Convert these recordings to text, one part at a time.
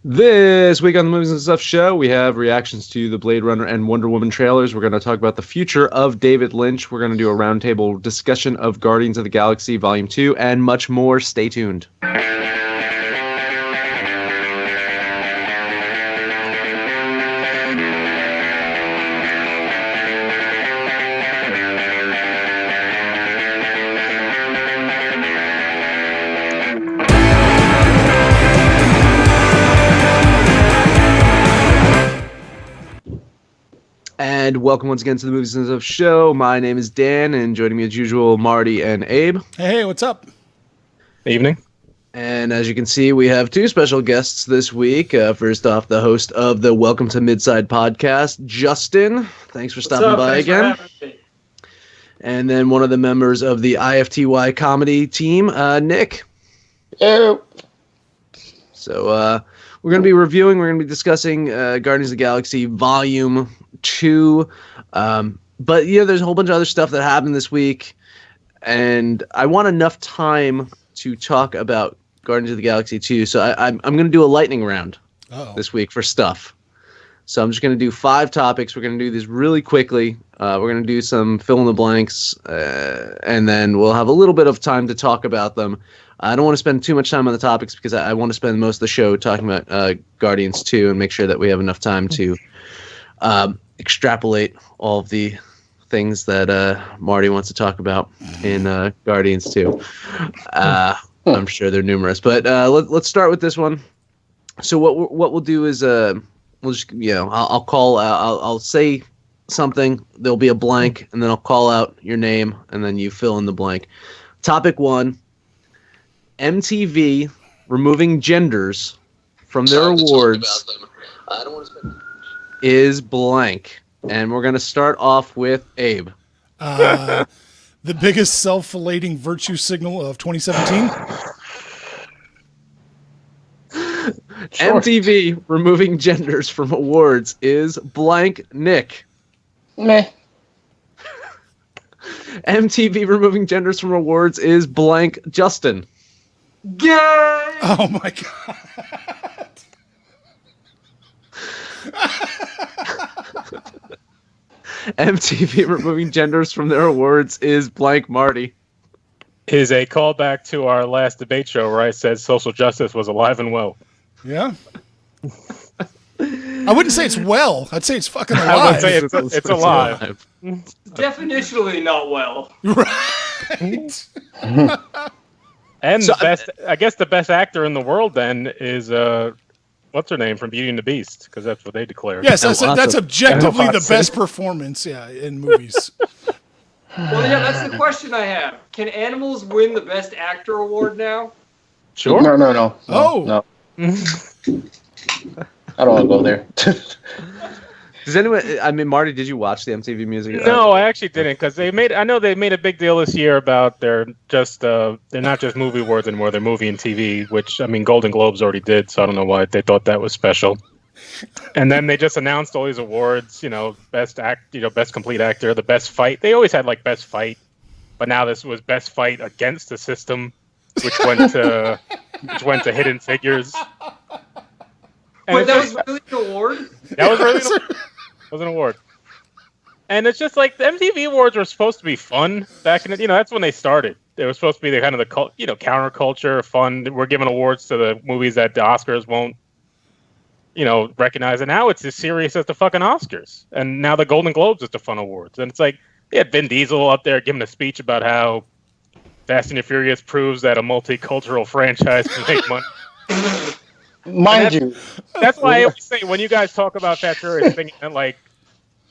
This week on the Movies and Stuff show, we have reactions to the Blade Runner and Wonder Woman trailers. We're going to talk about the future of David Lynch. We're going to do a roundtable discussion of Guardians of the Galaxy Volume 2 and much more. Stay tuned. And welcome once again to the Movies and Stuff show. My name is Dan, and joining me as usual, Marty and Abe. Hey, what's up? Evening. And as you can see, we have two special guests this week. First off, the host of the Welcome to Midside podcast, Justin. Thanks for stopping by again. And then one of the members of the IFTY comedy team, Nick. Hello. So we're going to be discussing Guardians of the Galaxy Volume 2. But yeah, there's a whole bunch of other stuff that happened this week. And I want enough time to talk about Guardians of the Galaxy 2. So I'm going to do a lightning round this week for stuff. So I'm just going to do 5 topics. We're going to do this really quickly. We're going to do some fill in the blanks. And then we'll have a little bit of time to talk about them. I don't want to spend too much time on the topics because I want to spend most of the show talking about Guardians 2 and make sure that we have enough time to extrapolate all of the things that Marty wants to talk about in Guardians 2. I'm sure they're numerous, but let's start with this one. So what we'll do is we'll just I'll say something. There'll be a blank, and then I'll call out your name, and then you fill in the blank. Topic 1. MTV removing genders from their awards is blank. And we're going to start off with Abe. The biggest self-flating virtue signal of 2017? Sure. MTV removing genders from awards is blank. Nick. Meh. MTV removing genders from awards is blank. Justin. Gay! Oh my god. MTV removing genders from their awards is blank. Marty. Is a callback to our last debate show where I said social justice was alive and well. Yeah. I wouldn't say it's well. I'd say it's fucking alive. I would say it's alive. Definitionally not well. Right. And so, the best actor in the world then is what's her name from Beauty and the Beast, because that's what they declared. Yes, that's objectively the best performance, in movies. Well, yeah, that's the question I have. Can Animals win the Best Actor award now? Sure. No. Oh. No. I don't want to go there. Does anyone? I mean, Marty, did you watch the MTV Music? No, I actually didn't, because I know they made a big deal this year about they're not just movie awards anymore. They're movie and TV, which I mean, Golden Globes already did, so I don't know why they thought that was special. And then they just announced all these awards, best best complete actor, the best fight. They always had like best fight, but now this was best fight against the system, which went to Hidden Figures. And but that was really an award? That was really was an award. And it's just like the MTV Awards were supposed to be fun back in the, that's when they started. They were supposed to be the kind of the counterculture, fun. We're giving awards to the movies that the Oscars won't, recognize. And now it's as serious as the fucking Oscars. And now the Golden Globes is the fun awards. And it's like, they had Vin Diesel up there giving a speech about how Fast and the Furious proves that a multicultural franchise can make money. Mind you. That's why I always say when you guys talk about Fast and Furious, thinking that like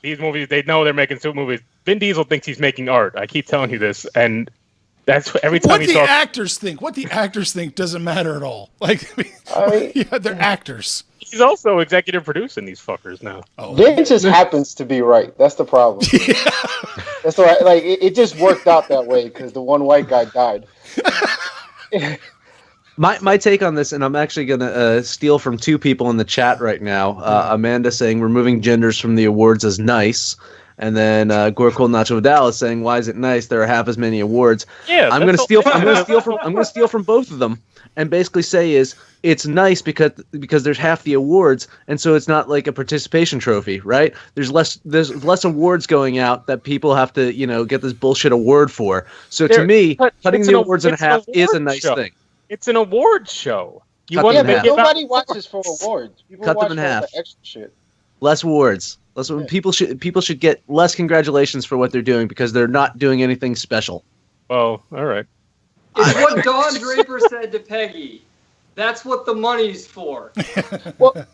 these movies, they know they're making super movies. Vin Diesel thinks he's making art. I keep telling you this, and that's every time he talks. What the actors think doesn't matter at all. Like, they're actors. He's also executive producing these fuckers now. Oh. Vin just happens to be right. That's the problem. Yeah. That's right. Like it just worked out that way because the one white guy died. My take on this, and I'm actually going to steal from 2 people in the chat right now. Amanda saying removing genders from the awards is nice. And then Gore Cold Nacho Vidal is saying, "Why is it nice? There are half as many awards." Yeah, I'm gonna steal from both of them, and basically say it's nice because there's half the awards, and so it's not like a participation trophy, right? There's less awards going out that people have to get this bullshit award for. So to me, cutting the awards in half is a nice thing. It's an award show. Nobody watches for awards. People Cut watch them in half. for extra shit. Less awards. People should get less congratulations for what they're doing because they're not doing anything special. Oh, all right. It's what Don Draper said to Peggy. That's what the money's for. Well,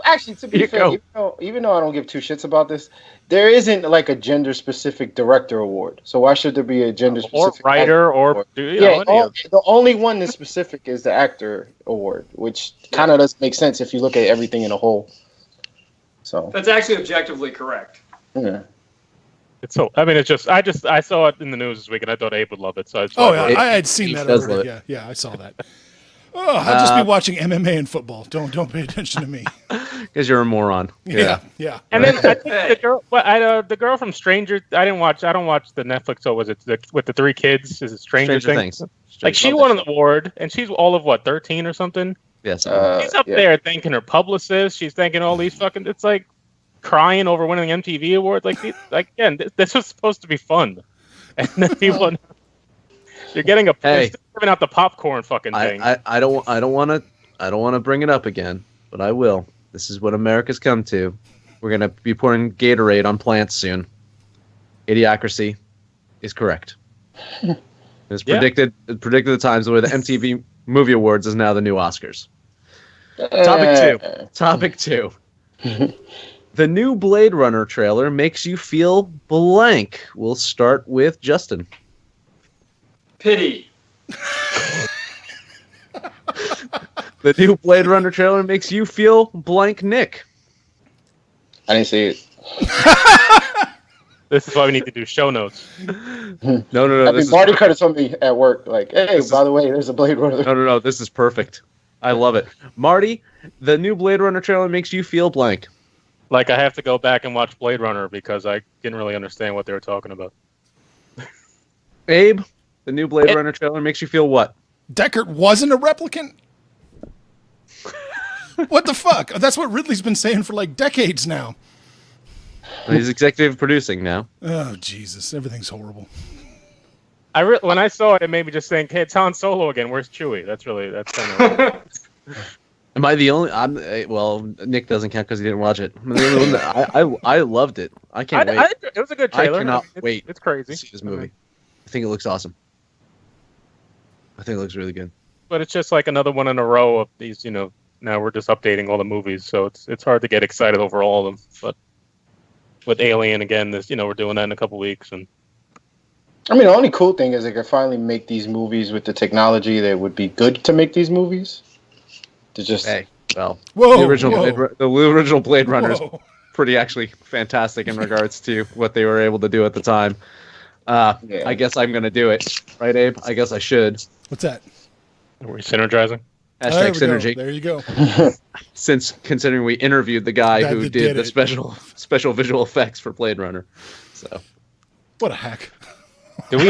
actually, to be fair, even though I don't give two shits about this, there isn't like a gender-specific director award. So why should there be a gender-specific or writer or the only one that's specific is the actor award, which kind of doesn't make sense if you look at everything in a whole. So that's actually objectively correct. Yeah. It's just I saw it in the news this week and I thought Abe would love it. So I had seen that already. Yeah, I saw that. Oh, I'll just be watching MMA and football. Don't pay attention to me. Because you're a moron. Yeah. And then I think the girl from Stranger. I don't watch the Netflix. So was it with the three kids? Is it Stranger Things? She won an award, and she's all of 13 or something. Yes. She's up there thanking her publicist. She's thanking all these fucking. It's like crying over winning the MTV award. Again, this was supposed to be fun, and then people. You're getting giving out the popcorn fucking thing. I don't want to bring it up again, but I will. This is what America's come to. We're gonna be pouring Gatorade on plants soon. Idiocracy is correct. It's predicted. It predicted the times where the MTV Movie Awards is now the new Oscars. Topic two. The new Blade Runner trailer makes you feel blank. We'll start with Justin. Pity. The new Blade Runner trailer makes you feel blank, Nick. I didn't see it. This is why we need to do show notes. No. Marty cut it on me at work. Like, hey, by the way, there's a Blade Runner. No. This is perfect. I love it. Marty, the new Blade Runner trailer makes you feel blank. Like I have to go back and watch Blade Runner because I didn't really understand what they were talking about. Abe, the new Blade Runner trailer makes you feel what? Deckard wasn't a replicant? What the fuck? That's what Ridley's been saying for like decades now. He's executive producing now. Oh, Jesus. Everything's horrible. When I saw it, it made me just think, hey, it's Han Solo again. Where's Chewie? That's kind of... Am I the only? Well, Nick doesn't count because he didn't watch it. I loved it. I can't wait. It was a good trailer. I cannot wait. It's crazy to see this movie. I think it looks awesome. I think it looks really good. But it's just like another one in a row of these. Now we're just updating all the movies, so it's hard to get excited over all of them. But with Alien again, we're doing that in a couple weeks, and the only cool thing is they could finally make these movies with the technology that would be good to make these movies. The original Blade Runner is pretty actually fantastic in regards to what they were able to do at the time. I guess I'm gonna do it, right, Abe? I guess I should. What's that? Are we synergizing? Hashtag synergy. There you go. Since considering we interviewed the guy who did the special visual effects for Blade Runner, so what a hack. Do we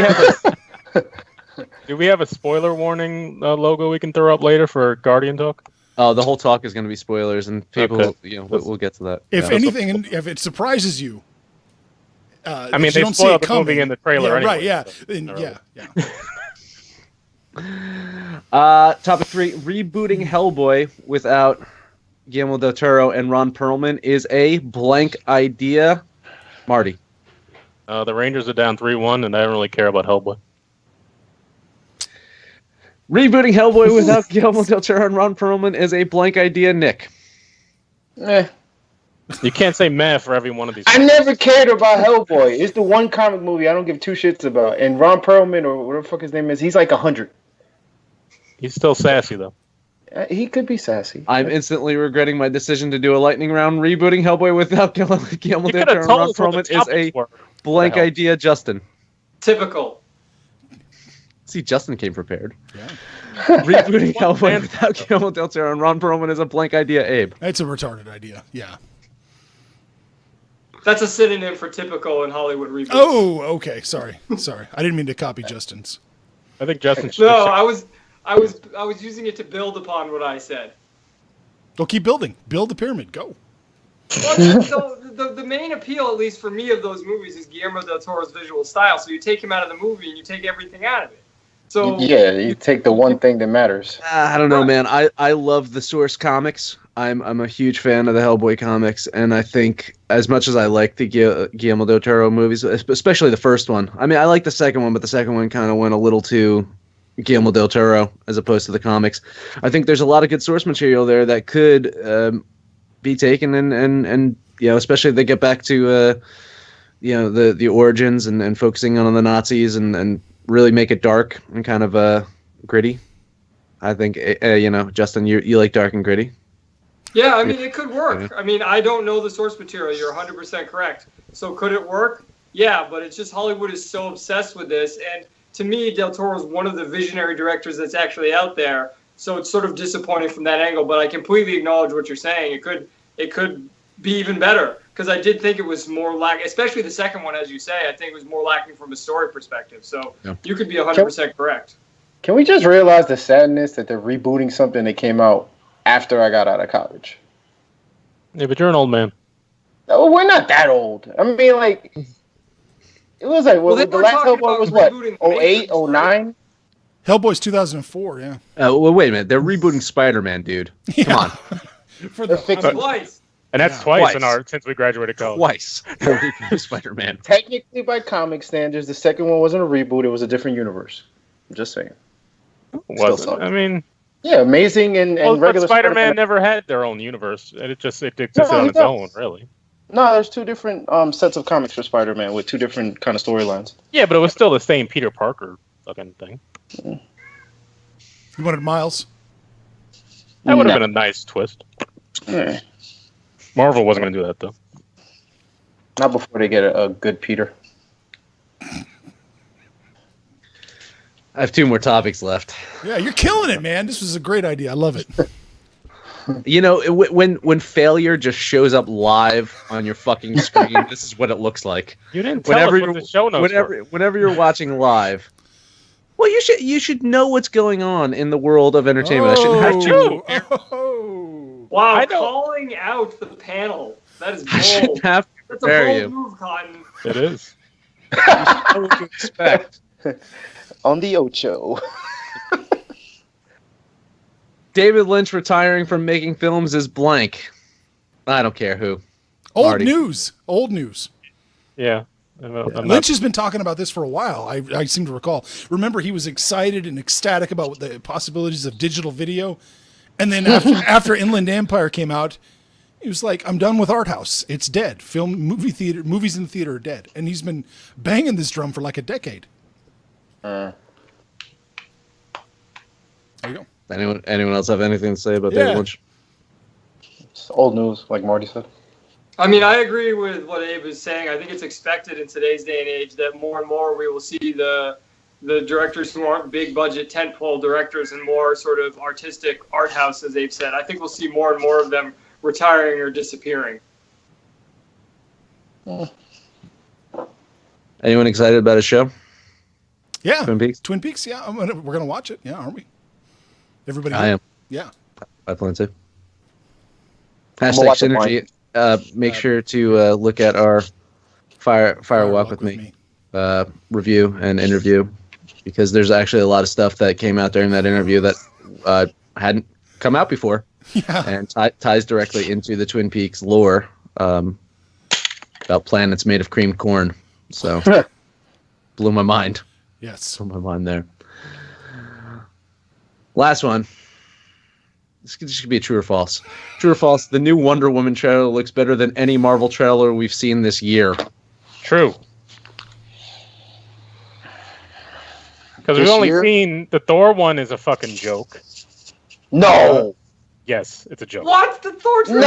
have a spoiler warning logo we can throw up later for Guardian Talk? Oh, the whole talk is going to be spoilers, and people, we'll get to that. If anything, if it surprises you, they spoiled the movie in the trailer, anyway. Right? Yeah, Topic 3: rebooting Hellboy without Guillermo del Toro and Ron Perlman is a blank idea. Marty. The Rangers are down 3-1, and I don't really care about Hellboy. Rebooting Hellboy without Guillermo del Toro and Ron Perlman is a blank idea, Nick. You can't say meh for every one of these. I never cared about Hellboy. It's the one comic movie I don't give two shits about. And Ron Perlman, or whatever the fuck his name is, he's like 100. He's still sassy, though. He could be sassy. I'm instantly regretting my decision to do a lightning round. Rebooting Hellboy without Guillermo del Toro and Ron Perlman is a blank idea, Justin. Typical. See, Justin came prepared. Yeah. Rebooting Hellboy without Guillermo del Toro and Ron Perlman is a blank idea, Abe. It's a retarded idea, yeah. That's a synonym for typical in Hollywood reboots. Oh, okay. Sorry. I didn't mean to copy Justin's. I think Justin should. No, I was using it to build upon what I said. Well, keep building. Build the pyramid. Go. Well, so the main appeal, at least for me, of those movies is Guillermo del Toro's visual style. So you take him out of the movie and you take everything out of it. So yeah, you take the one thing that matters. I don't know, man. I love the Source comics. I'm a huge fan of the Hellboy comics, and I think as much as I like the Guillermo del Toro movies, especially the first one. I mean, I like the second one, but the second one kind of went a little too Guillermo del Toro as opposed to the comics. I think there's a lot of good source material there that could be taken and especially if they get back to the origins and focusing on the Nazis and really make it dark and kind of gritty. I think Justin, you like dark and gritty. Yeah, I mean, it could work. I mean, I don't know the source material. You're 100% correct. So could it work? Yeah, but it's just Hollywood is so obsessed with this. And to me, Del Toro is one of the visionary directors that's actually out there. So it's sort of disappointing from that angle. But I completely acknowledge what you're saying. It could be even better. Because I did think it was more lacking, especially the second one, as you say. I think it was more lacking from a story perspective. So you could be 100% correct. Can we just realize the sadness that they're rebooting something that came out after I got out of college? Yeah, but you're an old man. No, we're not that old. I mean, like, it was like, well, the last Hellboy was what, 08, 09? Hellboy's 2004, yeah. Well, wait a minute. They're rebooting Spider-Man, dude. Come on. Twice. And that's twice since we graduated college. Twice. They're rebooting Spider-Man. Technically, by comic standards, the second one wasn't a reboot. It was a different universe. I'm just saying. Was it? I mean... Yeah, Amazing and regular but Spider-Man never had their own universe. It existed on its own, really. No, there's two different sets of comics for Spider-Man with two different kind of storylines. Yeah, but it was still the same Peter Parker fucking thing. You wanted Miles? That would have been a nice twist. Yeah. Marvel wasn't going to do that, though. Not before they get a good Peter. I have two more topics left. Yeah, you're killing it, man. This was a great idea. I love it. When failure just shows up live on your fucking screen, this is what it looks like. You didn't tell us what the show notes were. Whenever you're watching live, well, you should know what's going on in the world of entertainment. I shouldn't have to. Wow, calling out the panel. That is bold. I shouldn't have to. That's a bold move, Cotton. It is. What would you expect? On the Ocho. David Lynch retiring from making films is blank. I don't care who. Old news. Yeah. Lynch has been talking about this for a while. I seem to recall. Remember, he was excited and ecstatic about the possibilities of digital video. And then after Inland Empire came out, he was like, I'm done with art house. It's dead. Movies in the theater are dead. And he's been banging this drum for like a decade. There you go. Anyone else have anything to say about David Lynch? It's old news, like Marty said. I mean, I agree with what Abe is saying. I think it's expected in today's day and age that more and more we will see the directors who aren't big budget tentpole directors and more sort of artistic art house, as Abe said. I think we'll see more and more of them retiring or disappearing. Anyone excited about a show? Yeah, Twin Peaks. Yeah, we're gonna watch it. Yeah, aren't we? Everybody. I am. Yeah, I plan to. #Synergy. Make sure to look at our Fire Walk with Me review and interview, because there's actually a lot of stuff that came out during that interview that hadn't come out before, and ties directly into the Twin Peaks lore about planets made of creamed corn. So blew my mind. Yes. Blew my mind there. Last one. This could be a true or false. True or false, the new Wonder Woman trailer looks better than any Marvel trailer we've seen this year. True. Because we've only seen the Thor one is a fucking joke. No. Yes, it's a joke. What? The Thor trailer?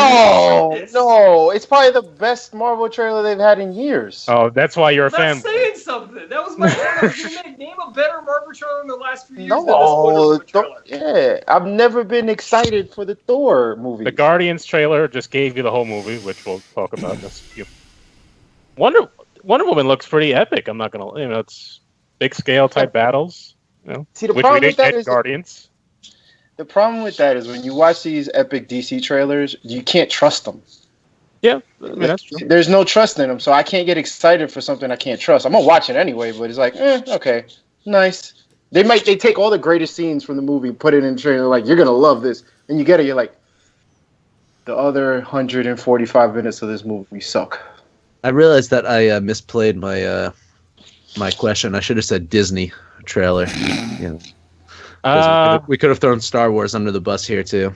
No. It's probably the best Marvel trailer they've had in years. Oh, that's why you're a fan. That's saying something. That was my point. Name a better Marvel trailer in the last few years than this Wonder Woman trailer. I've never been excited for the Thor movie. The Guardians trailer just gave you the whole movie, which we'll talk about in this few. Wonder Woman looks pretty epic. I'm not gonna, it's big scale type battles. See, the which problem we with didn't that get is Guardians. the problem with that is when you watch these epic DC trailers, you can't trust them. Yeah, I mean, that's true. There's no trust in them, so I can't get excited for something I can't trust. I'm gonna watch it anyway, but it's like, okay, nice. They take all the greatest scenes from the movie, put it in the trailer, like, you're gonna love this, and you get it, you're like, the other 145 minutes of this movie suck. I realized that I misplayed my my question. I should have said Disney trailer. We could have thrown Star Wars under the bus here too.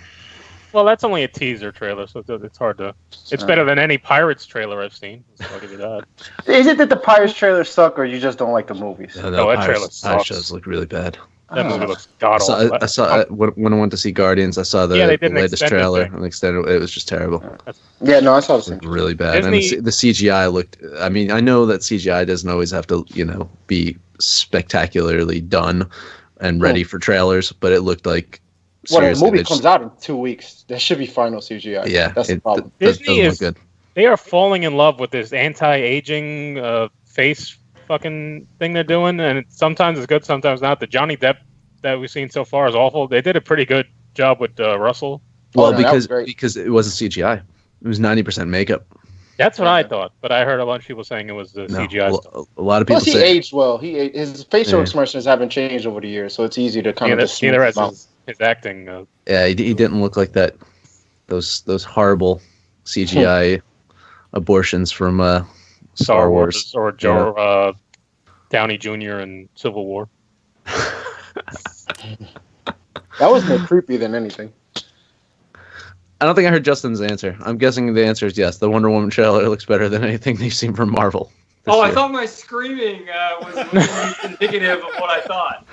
Well, that's only a teaser trailer, so it's hard to. It's better than any Pirates trailer I've seen. So I'll give you that. Is it that the Pirates trailers suck, or you just don't like the movies? No, that trailer sucks. Shows look really bad. That movie looks god awful. I saw when I went to see Guardians. I saw the latest trailer. And it was just terrible. Yeah, no, I saw the same. Really bad. Disney, and the CGI looked. I mean, I know that CGI doesn't always have to, be spectacularly done and ready for trailers, but it looked like. Well, the movie comes out in 2 weeks. There should be final CGI. Yeah, that's the problem. Disney is good. They are falling in love with this anti-aging face fucking thing they're doing, and sometimes it's good, sometimes not. The Johnny Depp that we've seen so far is awful. They did a pretty good job with Russell. Well, because it wasn't CGI. It was 90% makeup. That's what I thought, but I heard a bunch of people saying it was the CGI stuff. A lot of people Plus, he aged well. His facial expressions haven't changed over the years, so it's easy to kind of just neither has his acting. Yeah, he didn't look like that. Those horrible CGI abortions from Star Wars or Downey Jr. in Civil War. That was more creepy than anything. I don't think I heard Justin's answer. I'm guessing the answer is yes. The Wonder Woman trailer looks better than anything they've seen from Marvel. I thought my screaming was indicative of what I thought.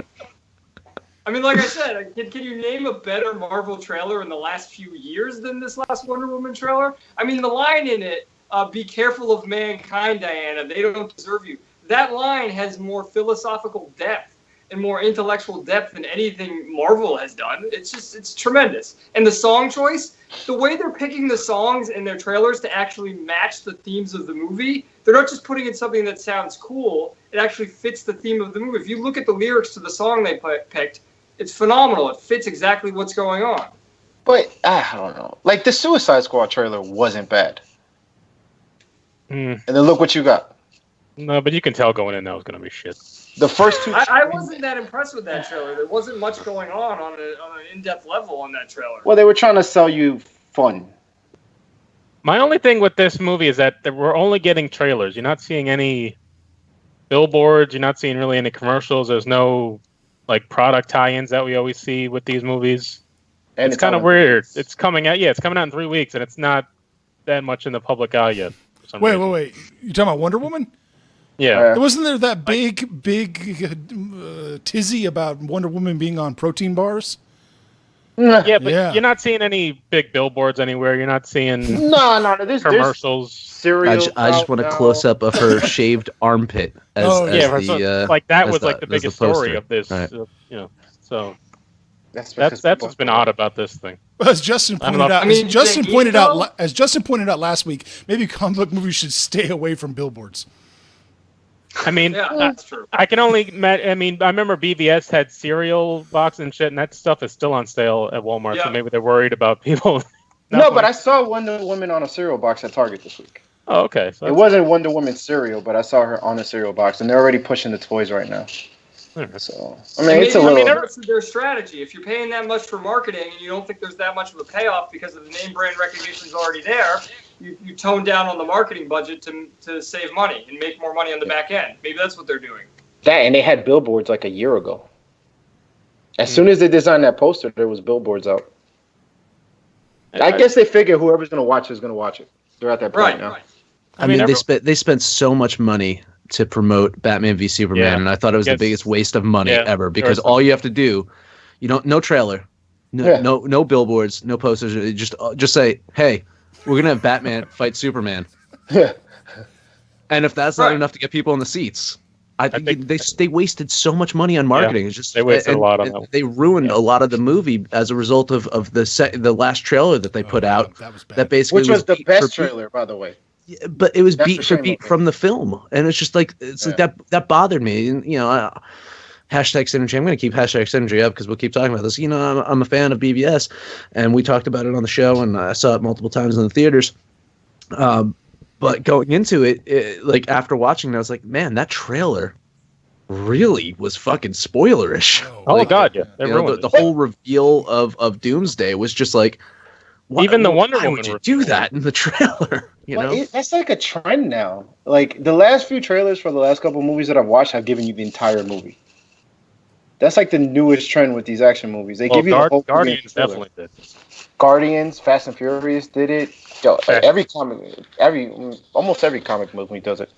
I mean, like I said, can you name a better Marvel trailer in the last few years than this last Wonder Woman trailer? I mean, the line in it, be careful of mankind, Diana. They don't deserve you. That line has more philosophical depth and more intellectual depth than anything Marvel has done. It's tremendous. And the song choice, the way they're picking the songs in their trailers to actually match the themes of the movie, they're not just putting in something that sounds cool. It actually fits the theme of the movie. If you look at the lyrics to the song they picked, it's phenomenal. It fits exactly what's going on. But I don't know. Like, the Suicide Squad trailer wasn't bad. And then look what you got. No, but you can tell going in that was going to be shit. The first two. I wasn't that impressed with that trailer. There wasn't much going on an in-depth level on that trailer. Well, they were trying to sell you fun. My only thing with this movie is that we're only getting trailers. You're not seeing any billboards. You're not seeing really any commercials. There's no product tie-ins that we always see with these movies. And it's kind of weird. It's coming out. Yeah, it's coming out in 3 weeks, and it's not that much in the public eye yet. Wait. You talking about Wonder Woman? Yeah. Wasn't there that big tizzy about Wonder Woman being on protein bars? Yeah, but you're not seeing any big billboards anywhere. You're not seeing no. There's commercials. Cereal. I just want a close up of her shaved armpit. That was the biggest story of this. Right. So that's what's been odd about this thing. Well, as Justin pointed out last week, maybe comic book movies should stay away from billboards. I mean, that's true. I remember BVS had cereal box and shit, and that stuff is still on sale at Walmart. Yeah. So maybe they're worried about people. But I saw Wonder Woman on a cereal box at Target this week. Oh, okay. So it wasn't Wonder Woman cereal, but I saw her on a cereal box, and they're already pushing the toys right now. So it's a little. That's their strategy. If you're paying that much for marketing and you don't think there's that much of a payoff because of the name brand recognition is already there, you tone down on the marketing budget to save money and make more money on the back end. Maybe that's what they're doing. That, and they had billboards like a year ago. As soon as they designed that poster, there was billboards out. I guess they figure whoever's going to watch it is going to watch it. They're at that point now. Right. I mean, they spent so much money to promote Batman v Superman, and I thought it was the biggest waste of money ever because all you have to do, no trailer, no billboards, no posters, just say, hey, we're gonna have Batman fight Superman. And if that's not enough to get people in the seats, I think they wasted so much money on marketing. It's just they wasted a lot on that. They ruined a lot of the movie as a result of the last trailer that they put out. That was bad. That basically which was the best trailer, by the way. but it was That's beat the for shame beat of it. from the film, and it's just like that bothered me. And hashtag synergy. I'm going to keep hashtag synergy up because we'll keep talking about this. I'm a fan of BVS, and we talked about it on the show, and I saw it multiple times in the theaters. But going into it, like after watching it, I was like, man, that trailer really was fucking spoilerish. Oh God, yeah, they ruined the whole reveal of Doomsday was just like, Even the Wonder why Woman would you reveal. do that in the trailer? That's like a trend now. Like the last few trailers for the last couple movies that I've watched have given you the entire movie. That's like the newest trend with these action movies. They give you the whole Guardians definitely did. Guardians, Fast and Furious did it. Yo, like almost every comic movie does it.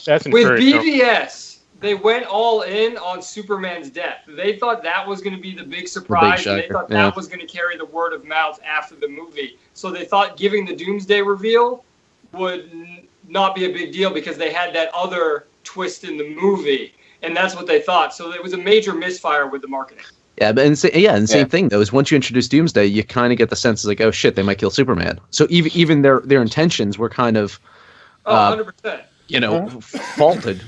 That's With infuriating. BVS, they went all in on Superman's death. They thought that was going to be the big surprise, and they shocker, thought yeah. that was going to carry the word of mouth after the movie. So they thought giving the Doomsday reveal would not be a big deal because they had that other twist in the movie, and that's what they thought. So it was a major misfire with the marketing. Yeah, but same thing though is once you introduce Doomsday, you kind of get the sense like, oh shit, they might kill Superman. So even their intentions were kind of, 100%. faulted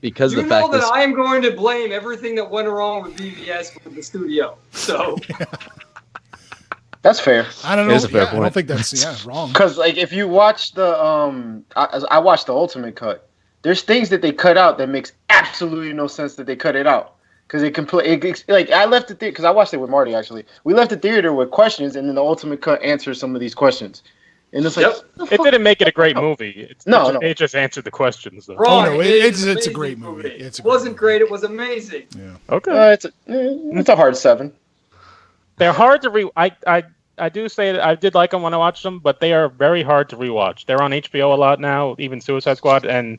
because of the fact that I am going to blame everything that went wrong with BVS with the studio. So That's fair. I don't know. It is a fair I don't point. think that's wrong. Because like if you watch the I watched the Ultimate Cut. There's things that they cut out that makes absolutely no sense that they cut it out. Because like I left the theater because I watched it with Marty actually. We left the theater with questions, and then the Ultimate Cut answers some of these questions. And it's like, It didn't make it a great movie. It just answered the questions though. wrong. Oh, no, it's it's an a great amazing movie. It's a It great wasn't movie. great. It was amazing. Yeah. Okay. it's a hard 7. They're hard to I do say that I did like them when I watched them, but they are very hard to rewatch. They're on HBO a lot now, even Suicide Squad, and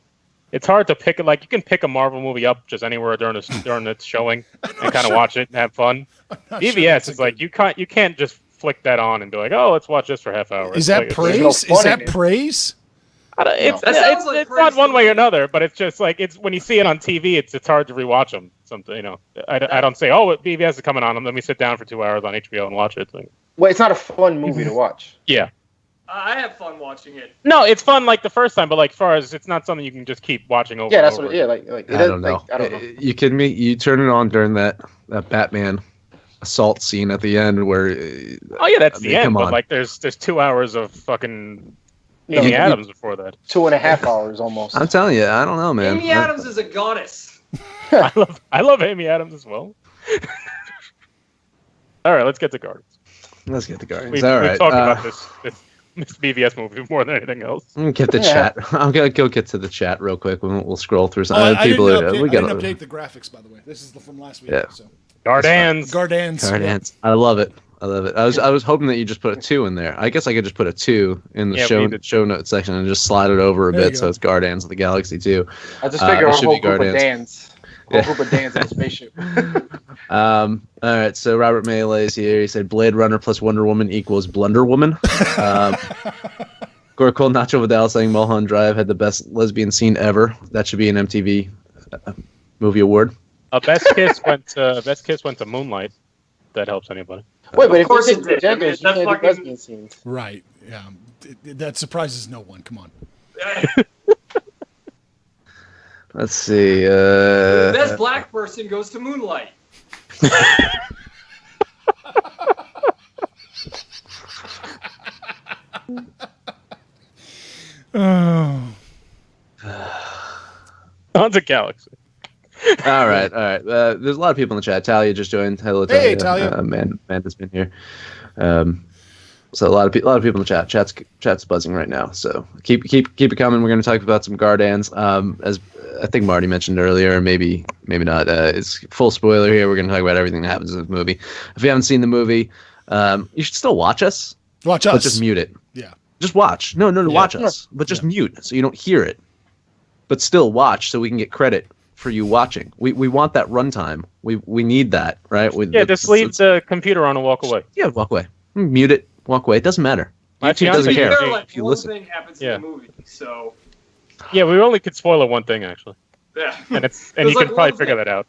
it's hard to pick. Like you can pick a Marvel movie up just anywhere during its showing and kind of watch it and have fun. BVS is like you can't just flick that on and be like, oh, let's watch this for half hour. Is that It's praise? no Is fun that in it. praise? It's That sounds like not praise one to way me. or another, but it's just like it's when you see it on TV, it's hard to rewatch them. Something I don't say, oh, BVS is coming on. Let me sit down for 2 hours on HBO and watch it. Like, Well, it's not a fun movie to watch. yeah. I have fun watching it. No, it's fun like the first time, but like far as it's not something you can just keep watching over. Yeah, and that's over. what. Yeah, like it I don't know. Like, I don't know. You kidding me? You turn it on during that Batman assault scene at the end where. Oh yeah, that's I the mean, end. come But on. like, there's 2 hours of fucking No, Amy you- Adams before that. 2.5 hours almost. I'm telling you, I don't know, man. Amy Adams is a goddess. I love Amy Adams as well. All right, let's get to Guardians. Let's get the Guardians. We've All right. talked about this BVS movie more than anything else. I'm gonna get the Yeah. chat. I'm gonna go get to the chat real quick. We'll scroll through some I people. didn't update, We I got didn't update the graphics, by the way. This is from last week. Yeah. So. Guardians. Gardans. Guardians. I love it. I love it. I was hoping that you just put a 2 in there. I guess I could just put a 2 in the Yeah, show we did. show note section and just slide it over a There you bit so go. it's Guardians of the Galaxy 2. I just figured it a should whole be group of Guardians. Dans. Whole group of Dans in a spaceship. All right, so Robert Melee is here. He said Blade Runner plus Wonder Woman equals Blunder Woman. Gorkul Nacho Vidal saying Mulholland Drive had the best lesbian scene ever. That should be an MTV movie award. Best Kiss went to Moonlight. If that helps anybody. Wait, but Of if course this it is did. I mean, genders, you that's can't do fucking- lesbian scenes. Right. Yeah. That surprises no one. Come on. Let's see. The best black person goes to Moonlight. Oh. On to Galaxy. All right. There's a lot of people in the chat. Talia just joined. Hello, Talia. Hey, Talia. Amanda's been here. So a lot of people in the chat. Chat's buzzing right now. So keep it coming. We're going to talk about some Guardians. As I think Marty mentioned earlier, maybe not. It's full spoiler here. We're going to talk about everything that happens in the movie. If you haven't seen the movie, you should still watch us. Watch But us. just mute it. Yeah. Just watch. No, watch us. But just mute so you don't hear it. But still watch so we can get credit for you watching. We want that runtime. We need that, right? Just leave the computer on and walk away. Yeah, walk away. Mute it. Walk away. It doesn't matter. My YouTube doesn't fiance care usually- Like, if you one listen. thing happens Yeah. in the movie, so Yeah, we only could spoil one thing actually, yeah. and There's you like can probably one figure thing. that out.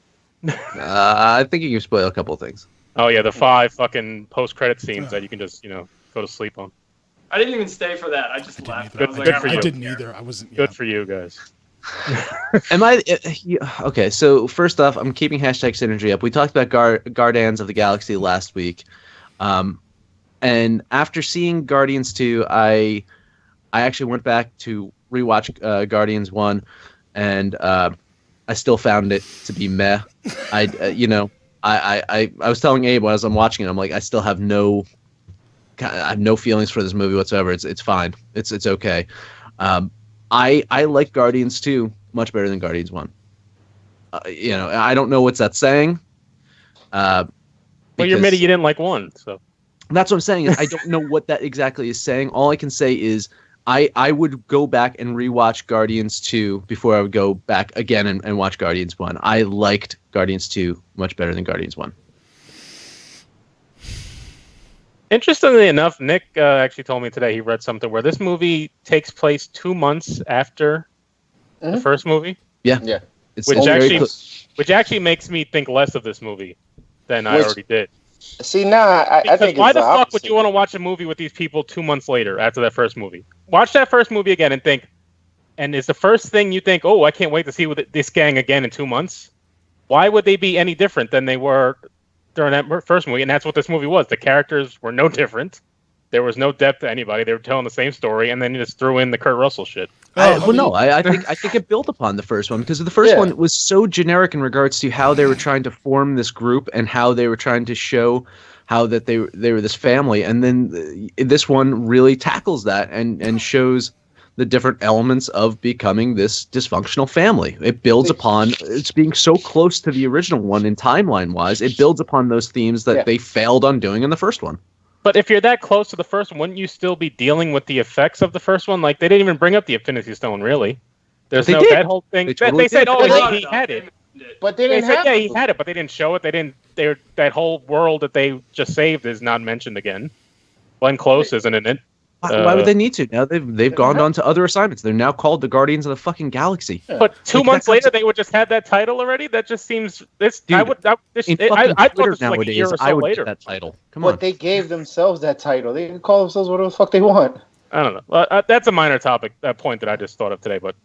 I think you can spoil a couple of things. Oh yeah, the 5 fucking post-credit scenes that you can just go to sleep on. I didn't even stay for that. I just Didn't left. either. I was like, Good I'm for I you. didn't either. I wasn't. Good yeah. for you guys. Am I okay? So first off, I'm keeping hashtag synergy up. We talked about Guardians of the Galaxy last week, and after seeing Guardians 2, I actually went back to rewatch Guardians 1, and I still found it to be meh. I was telling Abe as I'm watching it, I'm like, I still have I have no feelings for this movie whatsoever. It's fine. It's okay. I like Guardians 2 much better than Guardians 1. I don't know what's that saying. Well, you're admitting you didn't like 1, so. That's what I'm saying. I don't know what that exactly is saying. All I can say is I would go back and rewatch Guardians 2 before I would go back again and watch Guardians 1. I liked Guardians 2 much better than Guardians 1. Interestingly enough, Nick actually told me today he read something where this movie takes place 2 months after the first movie. Yeah. It's Which actually makes me think less of this movie than I already did. See, I think Why it's the fuck opposite. would you want to watch a movie with these people 2 months later after that first movie? Watch that first movie again and think, and is the first thing you think, oh, I can't wait to see this gang again in 2 months? Why would they be any different than they were during that first movie? And that's what this movie was. The characters were no different. There was no depth to anybody. They were telling the same story, and then you just threw in the Kurt Russell shit. I think it built upon the first one because the first one was so generic in regards to how they were trying to form this group and how they were trying to show how that they were this family, and then this one really tackles that and shows the different elements of becoming this dysfunctional family. It builds upon it's being so close to the original one in timeline wise. It builds upon those themes that they failed on doing in the first one. But if you're that close to the first one, wouldn't you still be dealing with the effects of the first one? Like, they didn't even bring up the Infinity Stone, really. There's They no did. that whole thing. They They, totally said, did. oh, he had it. But they They didn't said, have yeah, he had it, but they didn't show it. That whole world that they just saved is not mentioned again. Glenn Close isn't in it. Why would they need to? Now they've gone on to other assignments. They're now called the Guardians of the fucking Galaxy. But 2 months later, they would just have that title already. That just seems. I thought this In was fucking like Twitter a year nowadays, or so I would later. get that title. Come But on. they gave themselves that title. They can call themselves whatever the fuck they want. I don't know. That's a minor topic. That point that I just thought of today, but.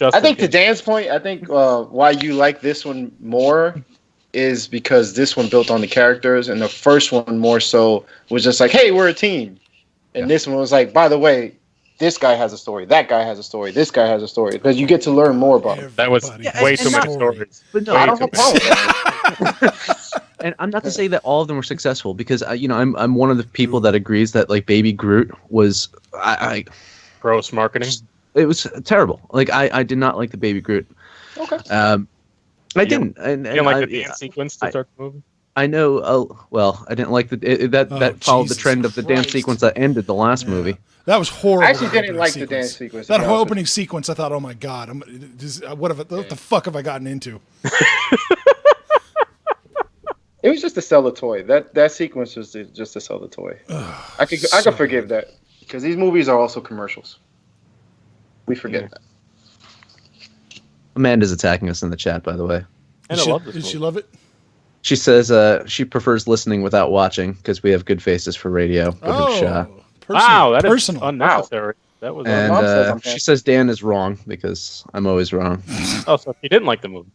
I think to Dan's point, I think why you like this one more is because this one built on the characters, and the first one more so was just like, hey, we're a team. And this one was like, by the way, this guy has a story, that guy has a story, this guy has a story, because you get to learn more about him. That was Everybody way has too a many story. stories. But no, Way I too don't many. have a problem with that. And I'm not to say that all of them were successful because I'm one of the people that agrees that like Baby Groot was Gross marketing. it was terrible. Like I did not like the Baby Groot. Okay. I didn't. And You didn't like I, the dance sequence to start the movie? I know. Well, I didn't like that followed the Jesus trend of the dance Christ. sequence that ended the last movie. That was horrible. I actually that didn't opening like sequence. the dance sequence. That to be whole honest opening sequence, I thought, oh my god, what the fuck have I gotten into? It was just to sell the toy. That sequence was just to sell the toy. I could forgive that because these movies are also commercials. We forget that. Amanda's attacking us in the chat, by the way. And Did I love this did she movie. love it? She says she prefers listening without watching because we have good faces for radio. Personal. Wow, that is personal. unnecessary. That was And Mom says I'm she says Dan is wrong because I'm always wrong. oh, so you didn't like the movie?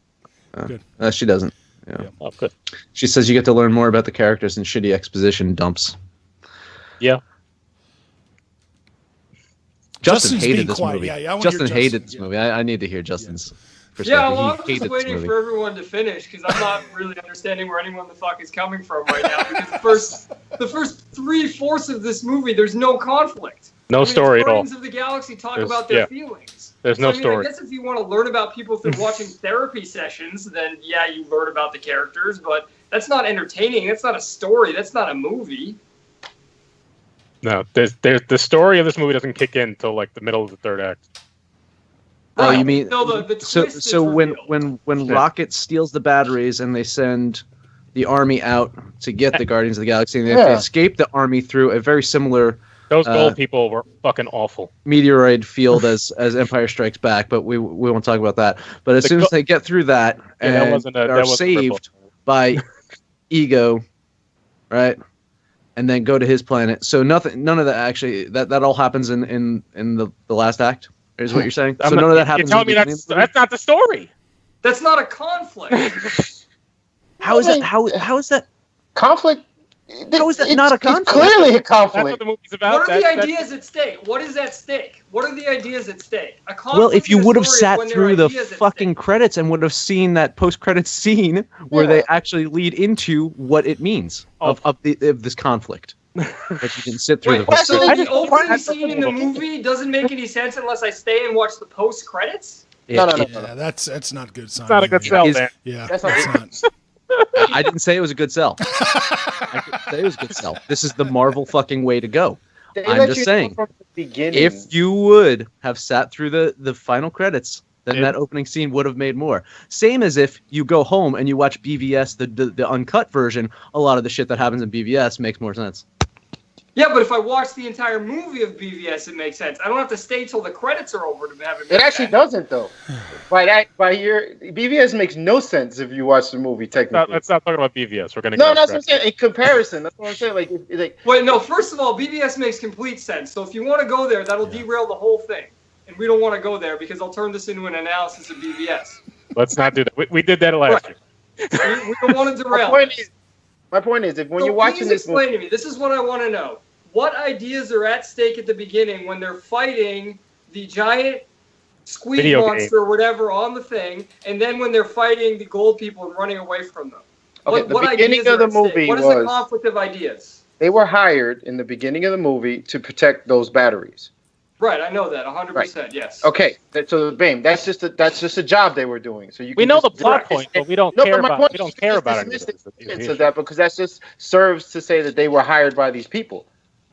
Good. She doesn't. Yeah. Oh, good. She says you get to learn more about the characters in shitty exposition dumps. Yeah. Justin Justin's hated being this quiet. movie. Yeah, I wanna hear Justin hated Justin, this yeah. movie. I need to hear Justin's perspective. Yeah, well, He I'm just hated this waiting movie. for everyone to finish because I'm not really understanding where anyone the fuck is coming from right now. Because the first 3/4 of this movie, there's no conflict. No story at all. Guardians of the Galaxy talk There's- about their yeah. feelings. There's no I story. guess if you want to learn about people through watching therapy sessions, then yeah, you learn about the characters. But that's not entertaining. That's not a story. That's not a movie. No, the story of this movie doesn't kick in until like the middle of the third act. Oh, Right. you mean No, the so? twist is So when revealed. Yeah. Rocket steals the batteries and they send the army out to get the Guardians of the Galaxy, and they Yeah. escape the army through a very similar Those gold people were fucking awful. meteoroid field as Empire Strikes Back, but we won't talk about that. But as The soon go- as they get through that Yeah, that and wasn't a- that are wasn't a rip-off. saved by Ego, right? and then go to his planet. So none of that actually. That all happens in the last act. Is what you're saying? So none of that happens. You're telling me that's not the story. That's not a conflict. How is that? How is that? Conflict. How is that not a conflict? It's clearly a That's conflict. what the movie's about. What are the ideas at stake? What is at stake? What are the ideas at stake? A conflict Well, if you in a would have story is sat when there through are the ideas at fucking stake. credits and would have seen that post-credits scene where they actually lead into what it means of this conflict, but you didn't sit through Wait, the. so I the just- opening I- scene in the movie doesn't make any sense unless I stay and watch the post credits? No. Yeah, that's not good sign. It's not a good Yeah. sell, Is- man. Yeah, That's that's not- not. I didn't say it was a good sell. I didn't say it was a good sell. This is the Marvel fucking way to go. They I'm let just you know saying, from the beginning. If you would have sat through the final credits, then Yeah. that opening scene would have made more. Same as if you go home and you watch BVS, the uncut version. A lot of the shit that happens in BVS makes more sense. Yeah, but if I watch the entire movie of BVS, it makes sense. I don't have to stay till the credits are over to have it. It actually doesn't though. By your BVS makes no sense if you watch the movie technically. Let's not talk about BVS. We're gonna No, go that's what I'm back. saying. In comparison, that's what I'm saying. Like Wait, no. First of all, BVS makes complete sense. So if you want to go there, that'll derail the whole thing, and we don't want to go there because I'll turn this into an analysis of BVS. Let's not do that. We did that last Right. year. We don't want to derail. my point is, if when So you're watching please this explain movie, to me. This is what I want to know. What ideas are at stake at the beginning when they're fighting the giant squeak Video game. monster or whatever on the thing, and then when they're fighting the gold people and running away from them? okay, the beginning ideas of are the at stake? movie What is the was conflict of ideas? they were hired in the beginning of the movie to protect those batteries. Right, I know that 100%. Yes. Okay, so bam, that's just a job they were doing. So you We can know just- the plot Right. point, but we don't No, care but my about. point We don't is care you about just any missed of the this. elements of that because that just serves to say that they were hired by these people.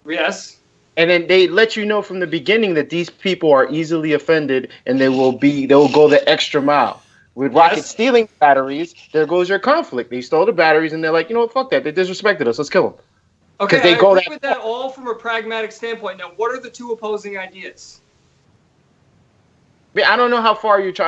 Yes. And then they let you know from the beginning that these people are easily offended and they'll go the extra mile. With Rocket Yes. stealing batteries, there goes your conflict. They stole the batteries and they're like, you know what, fuck that. They disrespected us. Let's kill them. Okay, they I go agree that with that all from a pragmatic standpoint. Now, what are the two opposing ideas? I mean, I don't know how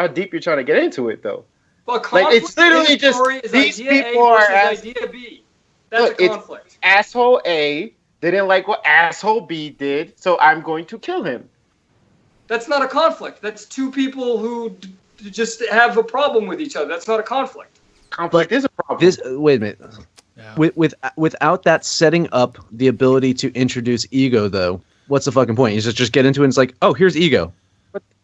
deep you're trying to get into it though. Well, Like, conflict it's literally in the just story is these idea people A are versus idea B. That's Look, a it's- conflict. Asshole A didn't like what asshole B did, so I'm going to kill him. That's not a conflict. That's two people who just have a problem with each other. That's not a conflict. Conflict is a problem. Wait a minute. Yeah. Without that setting up the ability to introduce ego, though, what's the fucking point? You just get into it and it's like, oh, here's ego.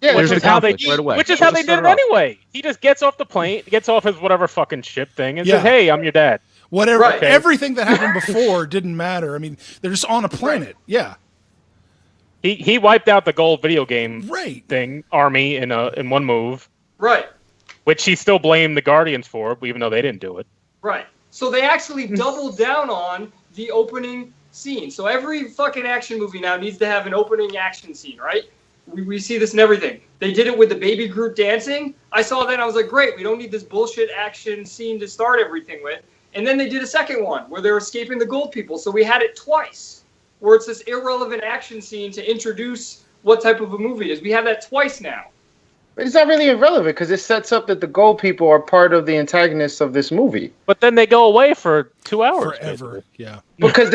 Yeah, There's Which a is how they conflict right away. Which is how they Just did it start off. anyway. He just gets off the plane, gets off his whatever fucking ship thing, and Yeah. says, "Hey, I'm your dad." Whatever. Right. Everything that happened before didn't matter. I mean, they're just on a planet. Yeah. He wiped out the gold video game Right. thing army in one move, Right. which he still blamed the Guardians for, even though they didn't do it. Right. So they actually doubled down on the opening scene. So every fucking action movie now needs to have an opening action scene, right? We see this in everything. They did it with the Baby Groot dancing. I saw that and I was like, great, we don't need this bullshit action scene to start everything with. And then they did a second one where they're escaping the gold people. So we had it twice, where it's this irrelevant action scene to introduce what type of a movie it is. We have that twice now. But it's not really irrelevant because it sets up that the gold people are part of the antagonists of this movie. But then they go away for 2 hours. Forever. basically. Yeah. Because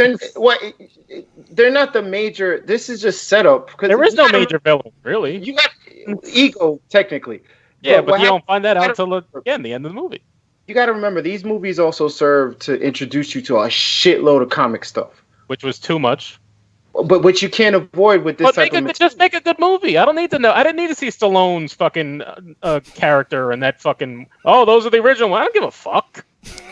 they're not the major. This is just setup. Because There is no major villain, really. You got ego technically. Yeah, but what you hap- don't find that out until again the end of the movie. You got to remember these movies also serve to introduce you to a shitload of comic stuff, Which was too much. but which you can't avoid with this But type of. just make a good movie. I don't need to know. I didn't need to see Stallone's fucking character and that fucking. Oh, those are the original. I don't give a fuck.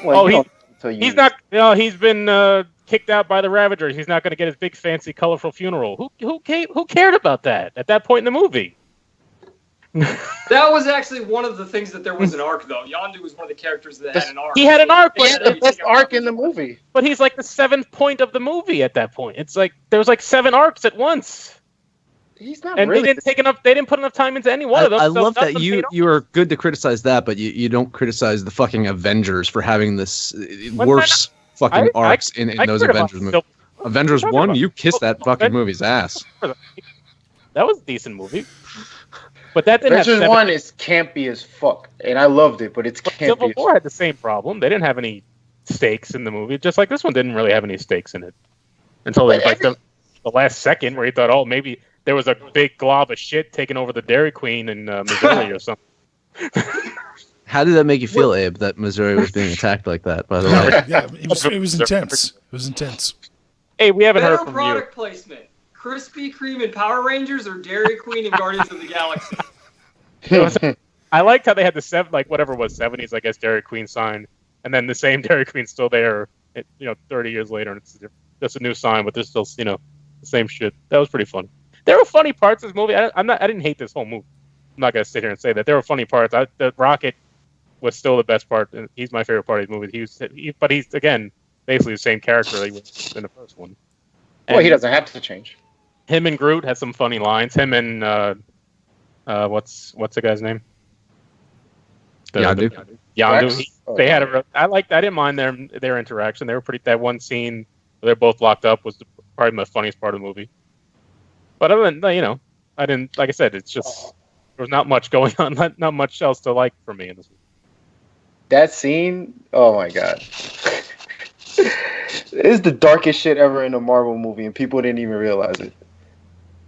Well, oh, you he- don't until you- He's not. You know, he's been kicked out by the Ravagers. He's not going to get his big, fancy, colorful funeral. Who cared about that at that point in the movie? That was actually one of the things that there was an arc, though. Yondu was one of the characters that had an arc. He had an arc, He had the best arc in the movie. but he's like the 7th point of the movie at that point. It's like there was like 7 arcs at once, He's not and really. they didn't take enough. They didn't put enough time into any one of them. I so love that nothing you paid off. you are good to criticize that, but you don't criticize the fucking Avengers for having this worse fucking I- arcs in I those cared about Avengers movies. Civil- Avengers talking 1, about? you kissed that fucking Avengers- movie's ass. That was a decent movie, but that didn't Avengers have 7. 1 is campy as fuck, and I loved it, but it's But campy. Civil as War had the same problem. They didn't have any stakes in the movie, just like this one didn't really have any stakes in it. until the last second where he thought, oh, maybe there was a big glob of shit taking over the Dairy Queen in Missouri or something. How did that make you feel, Abe, that Missouri was being attacked like that, by the way? Yeah, it was intense. It was intense. Hey, we haven't Better heard from product placement. Krispy Kreme and Power Rangers or Dairy Queen and Guardians of the Galaxy? I liked how they had the 70s, I guess, Dairy Queen sign, and then the same Dairy Queen's still there, 30 years later, and it's just a new sign, but there's still, the same shit. That was pretty fun. There were funny parts of this movie. I didn't hate this whole movie. I'm not gonna sit here and say that there were funny parts. The Rocket was still the best part, and he's my favorite part of the movie. But he's again basically the same character that he was in the first one. Well, he doesn't have to change. Him and Groot had some funny lines. Him and what's the guy's name? Yondu. Yondu. They had I didn't mind their interaction. They were pretty. That one scene where they're both locked up was probably the funniest part of the movie. But other than I didn't, like I said, it's just there was not much going on, not much else to like for me in this movie. That scene, oh my god. It's the darkest shit ever in a Marvel movie, and people didn't even realize it.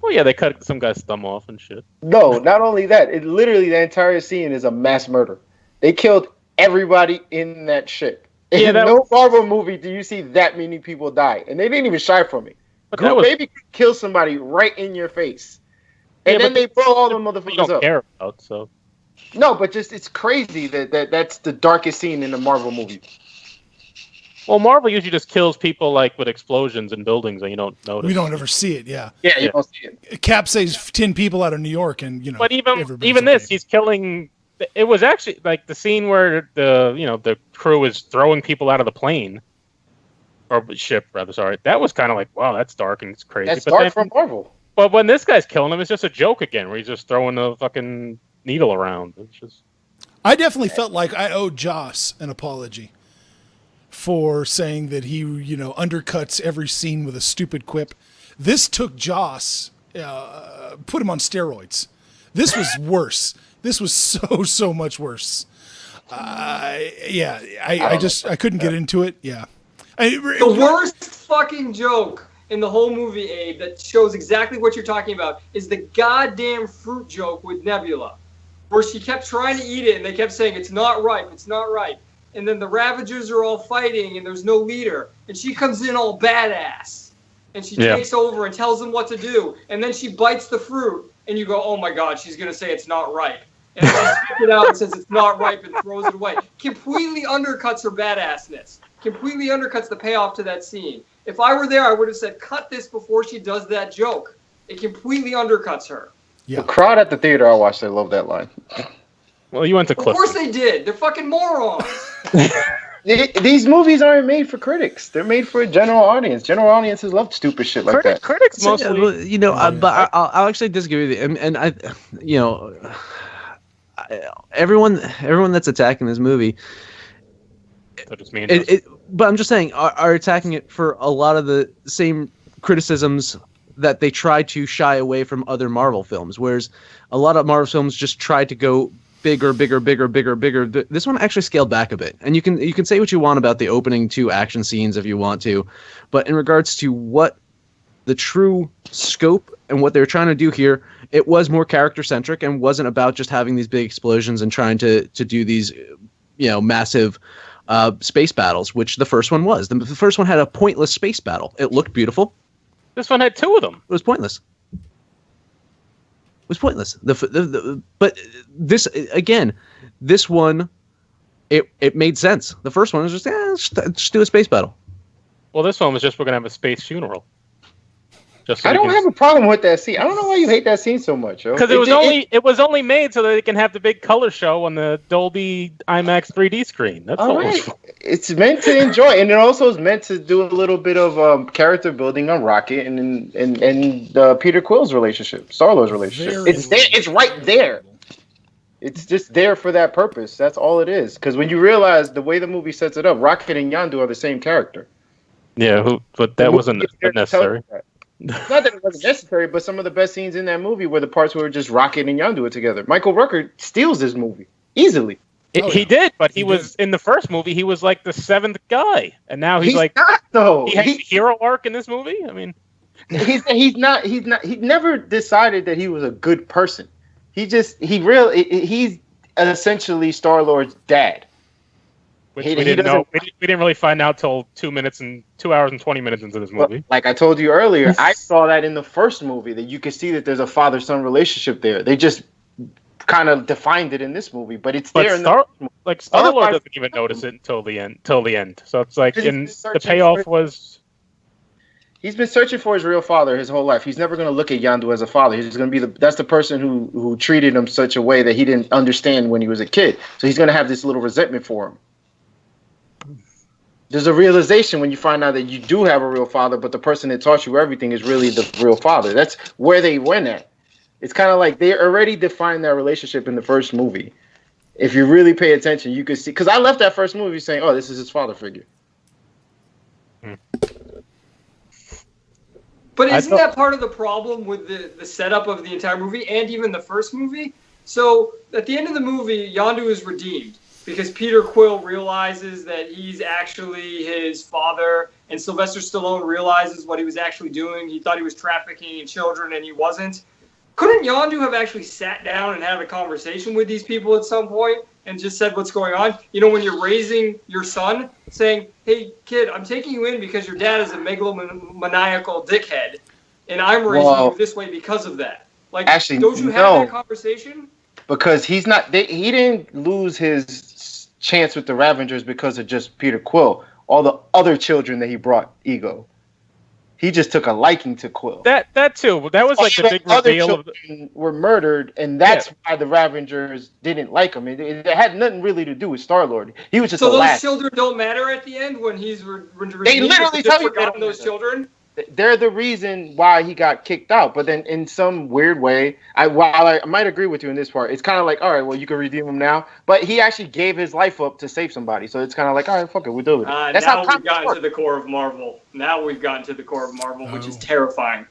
Well, yeah, they cut some guy's thumb off and shit. No, not only that, the entire scene is a mass murder. They killed everybody in that shit. In no Marvel movie do you see that many people die, and they didn't even shy from it. Groot maybe could kill somebody right in your face, and then they blow all the motherfuckers you don't up. Care about, so. No, but just it's crazy that's the darkest scene in a Marvel movie. Well, Marvel usually just kills people like with explosions and buildings, and you don't notice. We don't ever see it. Yeah. Yeah, you don't see it. Cap saves 10 people out of New York, and But even this, he's killing. It was actually like the scene where the crew is throwing people out of the plane. Or ship, rather, sorry. That was kind of like, wow, that's dark and it's crazy. That's dark from Marvel. But when this guy's killing him, it's just a joke again, where he's just throwing a fucking needle around. It's just... I definitely felt like I owed Joss an apology for saying that he, undercuts every scene with a stupid quip. This took Joss, put him on steroids. This was worse. This was so much worse. I couldn't get into it. Yeah. The worst fucking joke in the whole movie, Abe, that shows exactly what you're talking about is the goddamn fruit joke with Nebula, where she kept trying to eat it and they kept saying, it's not ripe, it's not ripe. And then the Ravagers are all fighting and there's no leader. And she comes in all badass. And she takes over and tells them what to do. And then she bites the fruit and you go, oh my god, she's going to say it's not ripe. And she spits it out and says it's not ripe and throws it away. Completely undercuts her badassness. Completely undercuts the payoff to that scene. If I were there, I would have said, cut this before she does that joke. It completely undercuts her. Yeah. The crowd at the theater I watched, they loved that line. Well, you went to Clifton. Of course they did. They're fucking morons. These movies aren't made for critics. They're made for a general audience. General audiences love stupid shit like that. Critics mostly... but I'll actually disagree with you. And I, everyone that's attacking this movie... but I'm just saying, are attacking it for a lot of the same criticisms that they try to shy away from other Marvel films, whereas a lot of Marvel films just try to go bigger. This one actually scaled back a bit, and you can say what you want about the opening 2 action scenes if you want to, but in regards to what the true scope and what they're trying to do here, it was more character centric and wasn't about just having these big explosions and trying to do these massive space battles, which the first one was. The first one had a pointless space battle. It looked beautiful. This one had 2 of them. It was pointless. But this again, this one, it made sense. The first one was just just do a space battle. Well, this one was just we're gonna have a space funeral. I don't have a problem with that scene. I don't know why you hate that scene so much, yo. Because it was only made so that they can have the big color show on the Dolby IMAX 3D screen. That's all. Right. It's meant to enjoy, and it also is meant to do a little bit of character building on Rocket and Peter Quill's relationship, Star-Lord's relationship. It's there. It's right there. It's just there for that purpose. That's all it is. Because when you realize the way the movie sets it up, Rocket and Yondu are the same character. Yeah, but that wasn't necessary. Not that it wasn't necessary, but some of the best scenes in that movie were the parts where just Rocket and Yondu are together. Michael Rooker steals this movie easily. He did, but he was in the first movie. He was like the 7th guy, and now he's like not though. he has a hero arc in this movie. I mean, he's not. He never decided that he was a good person. He's essentially Star-Lord's dad. Which we didn't know. We didn't really find out till 2 hours and 20 minutes into this movie. Like I told you earlier, I saw that in the first movie that you could see that there's a father-son relationship there. They just kind of defined it in this movie, but it's there in the like Star-Lord doesn't even notice it until the end. So it's like the payoff was. He's been searching for his real father his whole life. He's never going to look at Yondu as a father. He's going to be that's the person who treated him such a way that he didn't understand when he was a kid. So he's going to have this little resentment for him. There's a realization when you find out that you do have a real father, but the person that taught you everything is really the real father. That's where they went at. It's kind of like they already defined that relationship in the first movie. If you really pay attention, you can see. Because I left that first movie saying, "Oh, this is his father figure." But isn't that part of the problem with the setup of the entire movie and even the first movie? So at the end of the movie, Yondu is redeemed because Peter Quill realizes that he's actually his father, and Sylvester Stallone realizes what he was actually doing. He thought he was trafficking in children, and he wasn't. Couldn't Yondu have actually sat down and had a conversation with these people at some point and just said what's going on? You know, when you're raising your son, saying, "Hey, kid, I'm taking you in because your dad is a megalomaniacal dickhead, and I'm raising you this way because of that." Like, actually, don't you have that conversation? Because he's not. He didn't lose his chance with the Ravengers because of just Peter Quill. All the other children that he brought, Ego. He just took a liking to Quill. That too. That was like the big reveal. Other children were murdered, and that's why the Ravengers didn't like him. It had nothing really to do with Star-Lord. He was just so those children don't matter at the end when he's they literally tell you those children. They're the reason why he got kicked out. But then in some weird way, while I might agree with you in this part, it's kind of like, all right, well, you can redeem him now. But he actually gave his life up to save somebody. So it's kind of like, all right, fuck it, we'll do it. That's now we've gotten to the core of Marvel. Which is terrifying.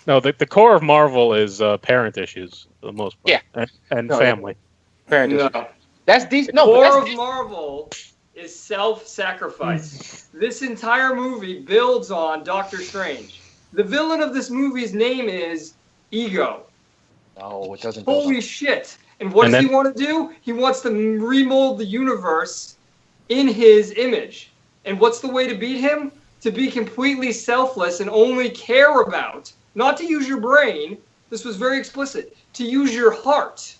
No, the core of Marvel is parent issues for the most part. Yeah. And family. Parent issues. The core of Marvel is self-sacrifice. This entire movie builds on Doctor Strange. The villain of this movie's name is Ego. No, it doesn't. Holy shit. And what does he want to do? He wants to remold the universe in his image. And what's the way to beat him? To be completely selfless and only care about, not to use your brain, this was very explicit, to use your heart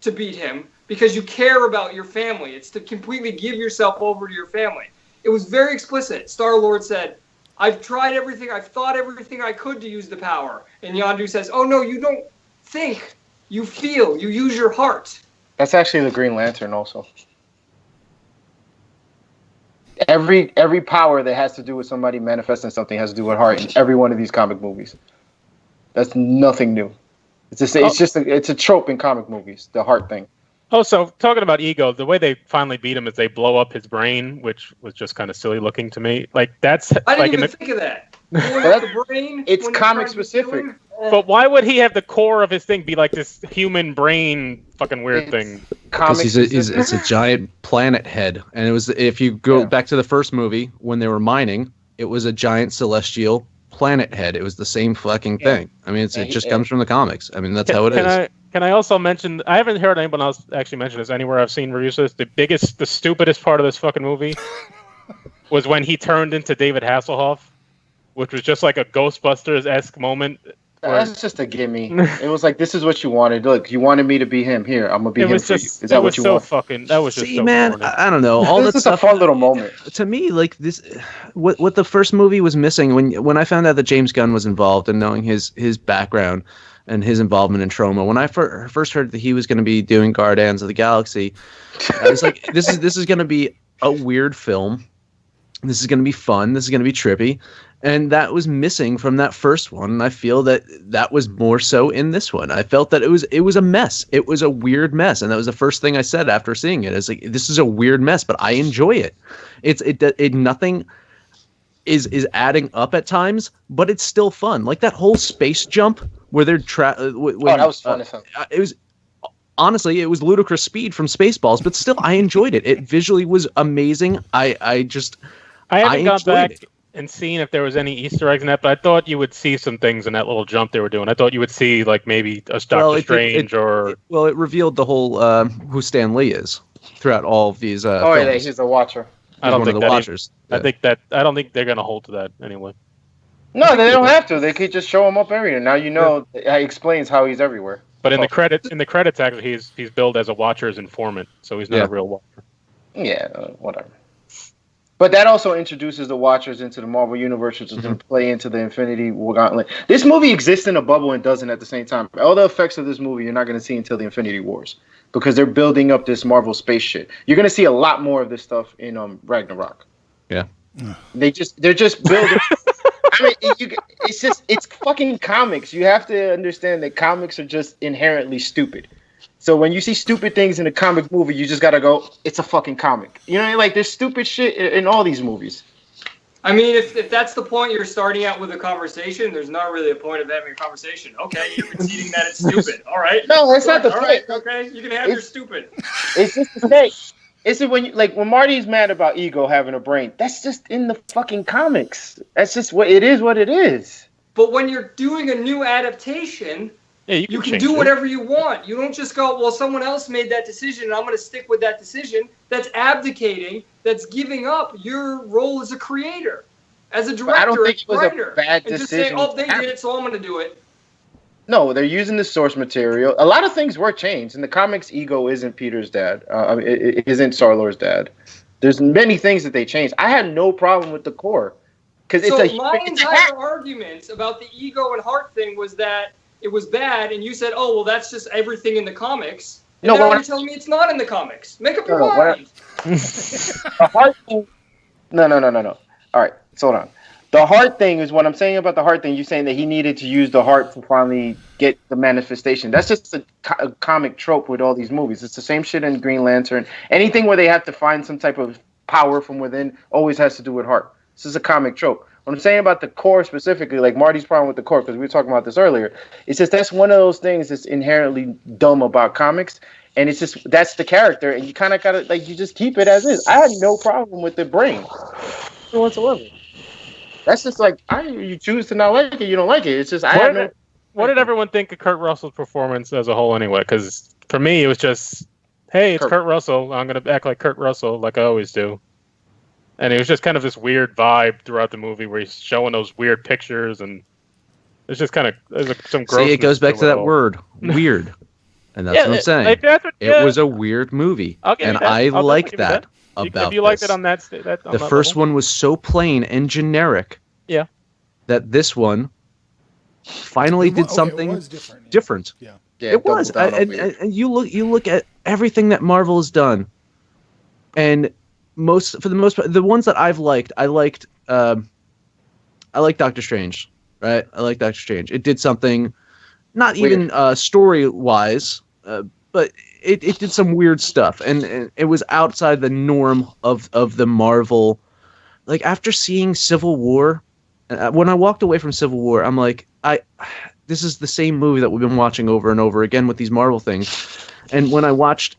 to beat him because you care about your family. It's to completely give yourself over to your family. It was very explicit. Star-Lord said, I've tried everything, I've thought everything I could to use the power. And Yondu says, oh no, you don't think, you feel, you use your heart. That's actually the Green Lantern also. Every power that has to do with somebody manifesting something has to do with heart in every one of these comic movies. That's nothing new. It's a trope in comic movies, the heart thing. Oh, so talking about Ego, the way they finally beat him is they blow up his brain, which was just kind of silly looking to me. Like that's I didn't like even think of that. The brain, it's comic specific. But why would he have the core of his thing be like this human brain fucking weird thing? Because it's a giant planet head, and it was, if you go back to the first movie when they were mining, it was a giant celestial planet head. It was the same fucking thing. I mean, it just comes from the comics. I mean, that's how it is. Can I also mention? I haven't heard anyone else actually mention this anywhere I've seen reviews of this. The stupidest part of this fucking movie was when he turned into David Hasselhoff, which was just like a Ghostbusters-esque moment. That's just a gimme. It was like, this is what you wanted. Look, you wanted me to be him. Here, I'm gonna be him for you. Is that what you want? That was just so man. corny. I don't know. All this is a fun little moment. To me, like this, what the first movie was missing when I found out that James Gunn was involved and knowing his background and his involvement in Troma. When I first heard that he was going to be doing Guardians of the Galaxy, I was like, this is going to be a weird film. This is going to be fun. This is going to be trippy. And that was missing from that first one. And I feel that was more so in this one. I felt that it was a mess. It was a weird mess. And that was the first thing I said after seeing it. It's like, this is a weird mess, but I enjoy it. It nothing is adding up at times, but it's still fun. Like that whole space jump where they're that was fun. It was honestly, it was ludicrous speed from Spaceballs, but still, I enjoyed it. It visually was amazing. I haven't gone back it. and seen if there was any Easter eggs in that, but I thought you would see some things in that little jump they were doing. I thought you would see like maybe a Doctor Strange or. It revealed the whole who Stan Lee is throughout all of these. yeah, films. he's a watcher. I don't one think of the that watchers. I think that I don't think they're gonna hold to that anyway. No, they don't have to. They could just show him up everywhere. Now you know. It explains how he's everywhere. But in the credits, actually, he's billed as a Watcher's informant, so he's not a real Watcher. Yeah, whatever. But that also introduces the Watchers into the Marvel Universe, which is going to play into the Infinity War Gauntlet. This movie exists in a bubble and doesn't at the same time. All the effects of this movie you're not going to see until the Infinity Wars, because they're building up this Marvel space shit. You're going to see a lot more of this stuff in Ragnarok. Yeah. They're just building. I mean, it's fucking comics. You have to understand that comics are just inherently stupid. So when you see stupid things in a comic movie, you just gotta go, it's a fucking comic. You know, like there's stupid shit in all these movies. I mean, if that's the point you're starting out with a conversation, there's not really a point of having a conversation. Okay, you're conceding that it's stupid. All right. No, that's not the all point. Right, okay, you can have your stupid. It's just the thing. It's when Marty's mad about Ego having a brain. That's just in the fucking comics. That's just what it is. What it is. But when you're doing a new adaptation, you can do whatever you want. You don't just go, well, someone else made that decision, and I'm going to stick with that decision. That's abdicating. That's giving up your role as a creator, as a director, I don't think it was writer, a bad and decision. just say, oh, they did it, so I'm going to do it. No, they're using the source material. A lot of things were changed. In the comics, Ego isn't Peter's dad. It isn't Star-Lord's dad. There's many things that they changed. I had no problem with the core. My entire argument about the Ego and Heart thing was that it was bad, and you said, oh, well, that's just everything in the comics. And now you're telling me it's not in the comics. Make up your mind. The Heart thing... No. All right, hold on. The heart thing is what I'm saying about the heart thing. You're saying that he needed to use the heart to finally get the manifestation. That's just a comic trope with all these movies. It's the same shit in Green Lantern. Anything where they have to find some type of power from within always has to do with heart. This is a comic trope. What I'm saying about the core specifically, like Marty's problem with the core, because we were talking about this earlier, it's just that's one of those things that's inherently dumb about comics. And it's just, that's the character. And you kind of got to, like, you just keep it as is. I had no problem with the brain whatsoever. That's just like, you choose to not like it, you don't like it. It's just, What did everyone think of Kurt Russell's performance as a whole anyway? Because for me, it was just, hey, it's Kurt Russell. I'm going to act like Kurt Russell, like I always do. And it was just kind of this weird vibe throughout the movie where he's showing those weird pictures, and it's just kind of some gross. See, it goes back to that word, weird. And that's what I'm saying. It was a weird movie. And I like that. If you liked it on that, the first one was so plain and generic. Yeah. That this one finally did something different. Yeah. It was. And you look at everything that Marvel has done, and for the most part, the ones that I liked Doctor Strange, right? I like Doctor Strange. It did something, not even story wise, but it did some weird stuff, and it was outside the norm of the Marvel. Like after seeing Civil War, when I walked away from Civil War, I'm like, this is the same movie that we've been watching over and over again with these Marvel things. And when I watched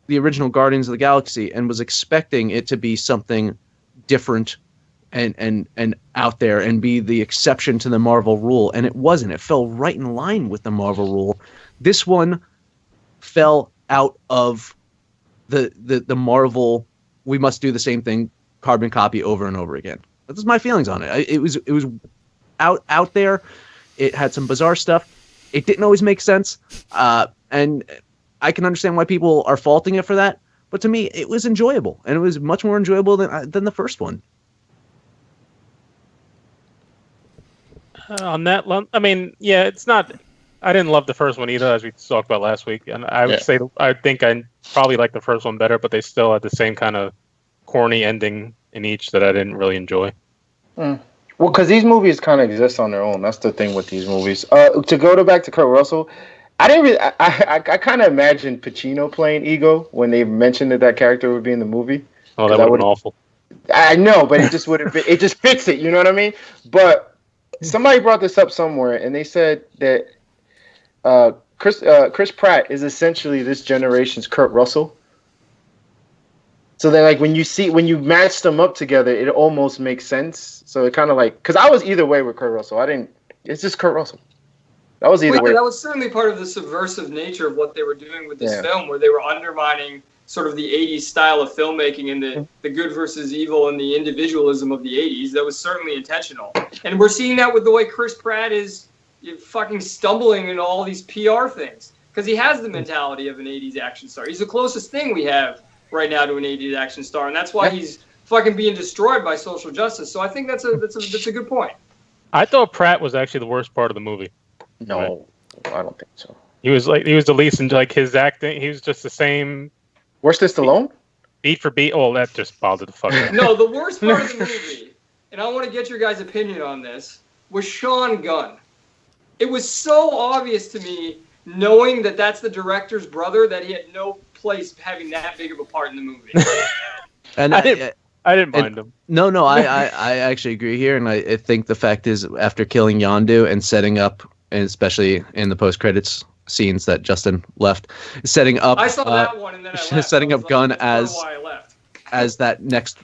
the original Guardians of the Galaxy and was expecting it to be something different and out there and be the exception to the Marvel rule, and it wasn't. It fell right in line with the Marvel rule. This one fell out of the Marvel, we must do the same thing, carbon copy over and over again. That's my feelings on it. It was out there. It had some bizarre stuff. It didn't always make sense. And I can understand why people are faulting it for that. But to me, it was enjoyable. And it was much more enjoyable than the first one. On that, I mean, yeah, it's not. I didn't love the first one either, as we talked about last week. And I would say I think I probably like the first one better, but they still had the same kind of corny ending in each that I didn't really enjoy. Well, because these movies kind of exist on their own. That's the thing with these movies. To go back to Kurt Russell, I didn't really. I kind of imagined Pacino playing Ego when they mentioned that character would be in the movie. Oh, that would have been awful. I know, but it just would have been. It just fits it. You know what I mean? But somebody brought this up somewhere, and they said that Chris Pratt is essentially this generation's Kurt Russell. So they're like when you match them up together, it almost makes sense. So it kind of like because I was either way with Kurt Russell. It's just Kurt Russell. That was either way. That was certainly part of the subversive nature of what they were doing with this film, where they were undermining sort of the 80s style of filmmaking and the good versus evil and the individualism of the 80s. That was certainly intentional. And we're seeing that with the way Chris Pratt is fucking stumbling in all these PR things. Because he has the mentality of an 80s action star. He's the closest thing we have right now to an 80s action star. And that's why he's fucking being destroyed by social justice. So I think that's a good point. I thought Pratt was actually the worst part of the movie. No, I don't think so. He was the least in like his acting. He was just the same. Worse than Stallone? Beat for beat. Oh, that just bothered the fuck out. No, the worst part of the movie, and I want to get your guys' opinion on this, was Sean Gunn. It was so obvious to me, knowing that that's the director's brother, that he had no place having that big of a part in the movie. And I didn't mind him. No, I actually agree here, and I think the fact is after killing Yondu and setting up, and especially in the post-credits scenes that Justin left, setting up. I saw that one, and then I left. Setting up Gunn as that next,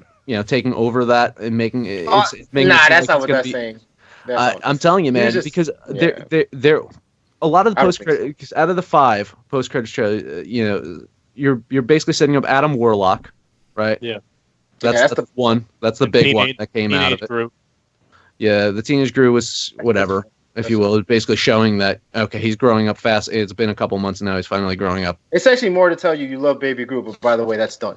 taking over that and making it. Making that's not what that's saying. I'm telling you, man, because they're a lot of the post-credits out of the 5 post-credits trailer, you're basically setting up Adam Warlock, right? Yeah. That's the one. That's the big one that came out of it. Group. Yeah, the teenage Gru was whatever, if you will. It's basically showing that he's growing up fast. It's been a couple months now. He's finally growing up. It's actually more to tell you love Baby Gru, but by the way, that's done.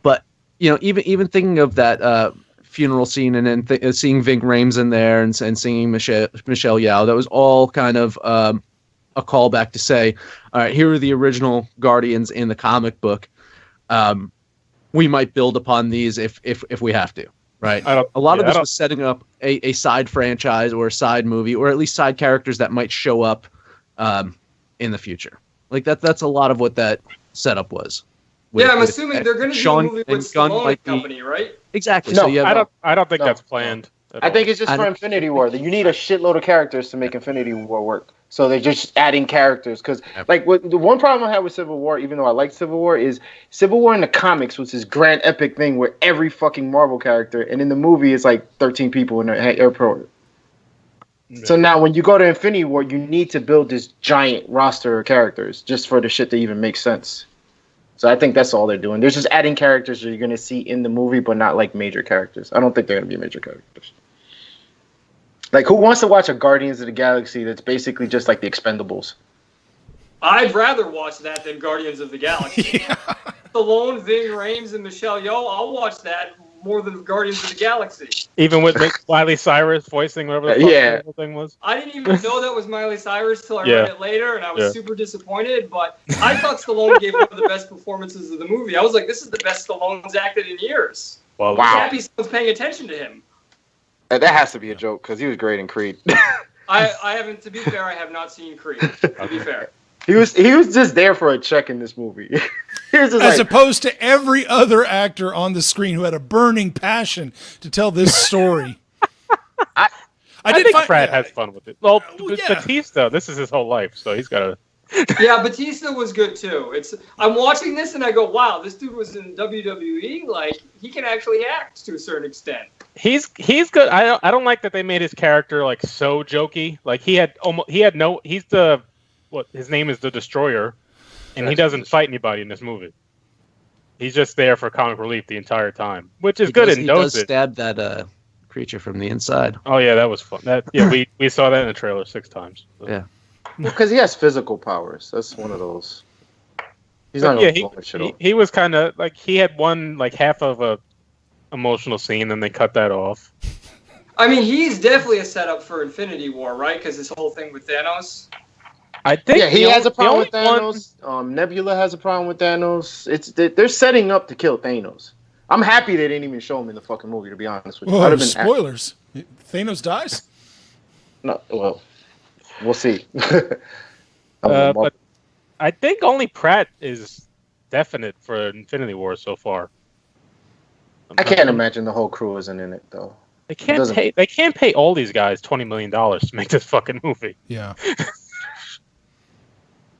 But even thinking of that funeral scene and then seeing Ving Rhames in there and singing Michelle Yeoh, that was all kind of a callback to say, all right, here are the original Guardians in the comic book. We might build upon these if we have to, right? A lot of this was setting up a side franchise or a side movie, or at least side characters that might show up in the future. Like that's a lot of what that setup was. I'm assuming they're going to do a movie with Stallone and company, right? Exactly. No, so I don't think that's planned. I think it's just for Infinity War. You need a shitload of characters to make Infinity War work. So they're just adding characters. Because, the one problem I had with Civil War, even though I like Civil War, is Civil War in the comics was this grand epic thing where every fucking Marvel character, and in the movie it's like 13 people in an airport. Yeah. So now when you go to Infinity War, you need to build this giant roster of characters just for the shit to even make sense. So I think that's all they're doing. They're just adding characters that you're going to see in the movie, but not like major characters. I don't think they're going to be major characters. Like, who wants to watch a Guardians of the Galaxy that's basically just like the Expendables? I'd rather watch that than Guardians of the Galaxy. Stallone, Ving Rhames, and Michelle Yeoh, I'll watch that more than Guardians of the Galaxy. Even with Miley Cyrus voicing whatever the fuck thing was? I didn't even know that was Miley Cyrus till I read it later, and I was super disappointed, but I thought Stallone gave one of the best performances of the movie. I was like, this is the best Stallone's acted in years. Well, I'm happy someone's paying attention to him. That has to be a joke, because he was great in Creed. I haven't, to be fair, I have not seen Creed, to be fair. He was just there for a check in this movie. As opposed to every other actor on the screen who had a burning passion to tell this story. I think Pratt has fun with it. Well, Batista, this is his whole life, so he's got to... Yeah, Batista was good too. I'm watching this and I go, wow, this dude was in WWE. Like, he can actually act to a certain extent. He's good. I don't like that they made his character like so jokey. Like his name is the Destroyer, and he doesn't fight anybody in this movie. He's just there for comic relief the entire time, which is good. He does stab that creature from the inside. Oh yeah, that was fun. We saw that in the trailer 6 times. So. Yeah. Because he has physical powers. That's one of those. He's not. He was kind of like he had one like half of a emotional scene, then they cut that off. I mean, he's definitely a setup for Infinity War, right? Because his whole thing with Thanos. I think he has a problem with Thanos. Nebula has a problem with Thanos. They're setting up to kill Thanos. I'm happy they didn't even show him in the fucking movie. To be honest with you, whoa, spoilers. Thanos dies. No, well. We'll see. But I think only Pratt is definite for Infinity War so far. I can't imagine the whole crew isn't in it though. They can't pay all these guys $20 million to make this fucking movie. Yeah.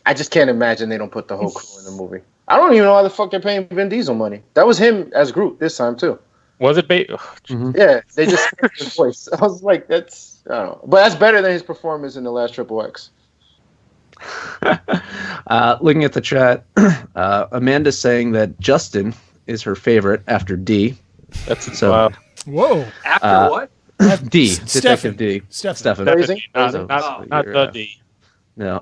I just can't imagine they don't put the whole crew in the movie. I don't even know why the fuck they're paying Vin Diesel money. That was him as Groot this time too. Was it? Yeah, they just his voice. I was like, that's I don't know, but that's better than his performance in the last Triple X. Looking at the chat, Amanda's saying that Justin is her favorite after D. That's So wow. Whoa. After what? D, Stefan. Detective D. Stefan. Phrasing? Not So- not you're, the D. No.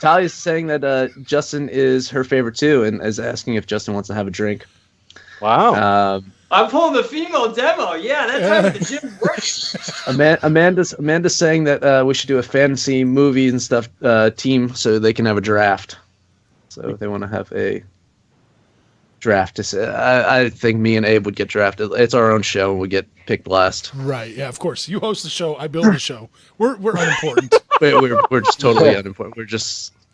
Talia's saying that Justin is her favorite too, and is asking if Justin wants to have a drink. Wow. I'm pulling the female demo. Yeah, that time at the gym works. Amanda's saying that we should do a fantasy movie and stuff team so they can have a draft. So if they want to have a draft, I think me and Abe would get drafted. It's our own show, and we get picked last. Right. Yeah, of course. You host the show. I build the show. We're unimportant. We're just totally unimportant.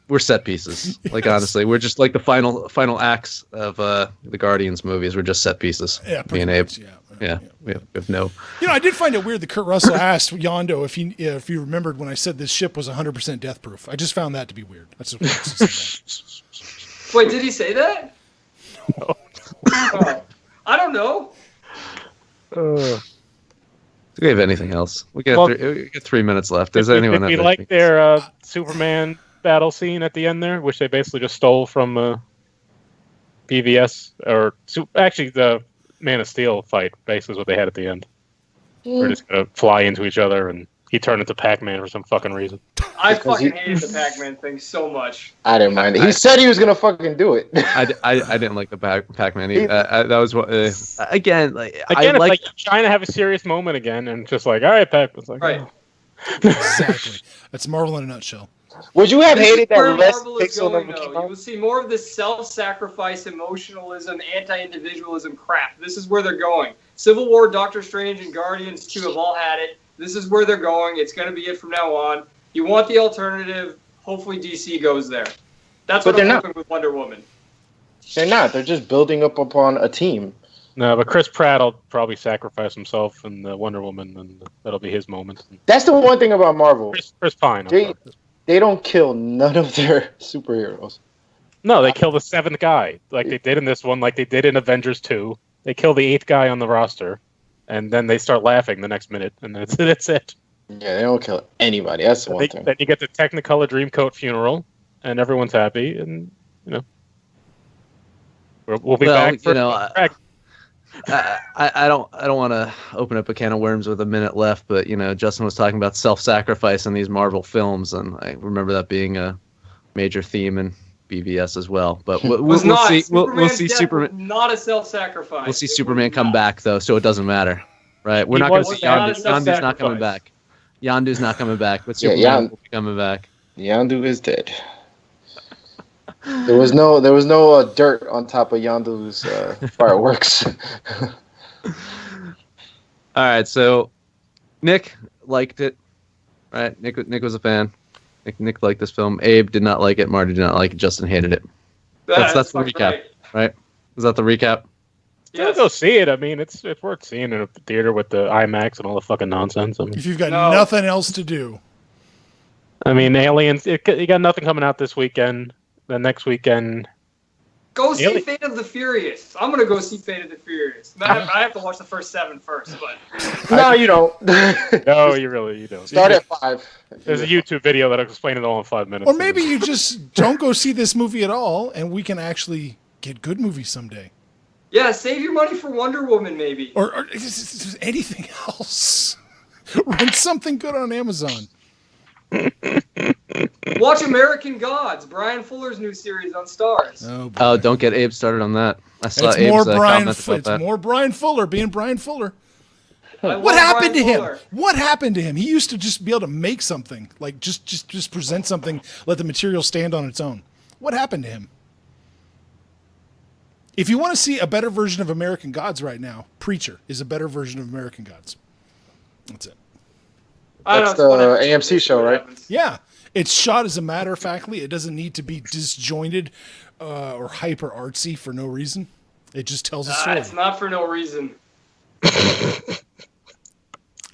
We're set pieces. Like honestly, we're just like the final acts of the Guardians movies. We're just set pieces. Yeah, me and Abe. much, Yeah, we have no. You know, I did find it weird that Kurt Russell asked Yondo if he remembered when I said this ship was 100% death proof. I just found that to be weird. That's just Wait, did he say that? No. I don't know. Do we have anything else? We got, Well, we got 3 minutes left. Does Did anyone we have like anything? their Superman battle scene at the end there, which they basically just stole from BVS, or actually the Man of Steel fight basically is what they had at the end. We're just gonna fly into each other, and he turned into Pac-Man for some fucking reason. I Because fucking he- hated the Pac-Man thing so much. I didn't mind it. He said he was gonna fucking do it. I didn't like the Pac-Man. That was what again. Like Again, I it's like. like trying to have a serious moment again, and just like, all right, Pac. It's like, Right. oh. exactly. That's Marvel in a nutshell. Would you have This hated is where that less Marvel is pixel going, never came though. You out? will see more of this self-sacrifice, emotionalism, anti-individualism crap. This is where they're going. Civil War, Doctor Strange, and Guardians 2 have all had it. This is where they're going. It's going to be it from now on. You want the alternative. Hopefully DC goes there. That's But what I'm they're not. hoping with Wonder Woman. They're not. They're just building up upon a team. No, but Chris Pratt will probably sacrifice himself in the Wonder Woman, and that'll be his moment. That's the one thing about Marvel. Chris Pine. I'm They- sorry. They don't kill none of their superheroes. No, they kill the seventh guy, like they did in this one, like they did in Avengers 2. They kill the eighth guy on the roster, and then they start laughing the next minute, and that's it. Yeah, they don't kill anybody. That's the one thing. Then you get the Technicolor Dreamcoat funeral, and everyone's happy, and you know we'll be Well, back. For, you know, I don't want to open up a can of worms with a minute left, but you know, Justin was talking about self-sacrifice in these Marvel films, and I remember that being a major theme in BVS as well. But we'll Was not. see. We'll Superman's see death Superman. was not a self-sacrifice. We'll see It was Superman come not. back though, so it doesn't matter, right? We're He not going was to see not a Yondu. Yondu's not coming self-sacrifice. back. Yondu's not coming back, but Yeah, Superman Yondu- will be coming back. Yondu is dead. There was no dirt on top of Yondu's fireworks. All right, so Nick liked it, right? Nick was a fan. Nick liked this film. Abe did not like it. Marty did not like it. Justin hated it. That's the fucking recap. right. Is that the recap? Still Yes. go see it. I mean, it's worth seeing in a theater with the IMAX and all the fucking nonsense. I mean, If you've got No. nothing else to do. Aliens. You got nothing coming out this weekend. The next weekend, Go see Really? Fate of the Furious. I'm gonna go see Fate of the Furious. I have to watch the first 7 first, but No, you don't. no, you don't. Start at 5. There's a YouTube video that'll explain it all in 5 minutes. Or maybe you just don't go see this movie at all, and we can actually get good movies someday. yeah, save your money for Wonder Woman, maybe. Or anything else. Rent something good on Amazon. Watch American Gods, Brian Fuller's new series on Stars. Oh, boy. Oh, don't get Abe started on that. I saw It's Abe's more Brian. comments about It's that. more Brian Fuller being Brian Fuller. I What love happened to Brian him? Fuller. What happened to him? He used to just be able to make something, like just present something, let the material stand on its own. What happened to him? If you want to see a better version of American Gods right now, Preacher is a better version of American Gods. That's it. I don't That's know, it's the whatever. AMC show, What right? happens. Yeah, it's shot as a matter of factly. It doesn't need to be disjointed or hyper artsy for no reason. It just tells a story. It's not for no reason.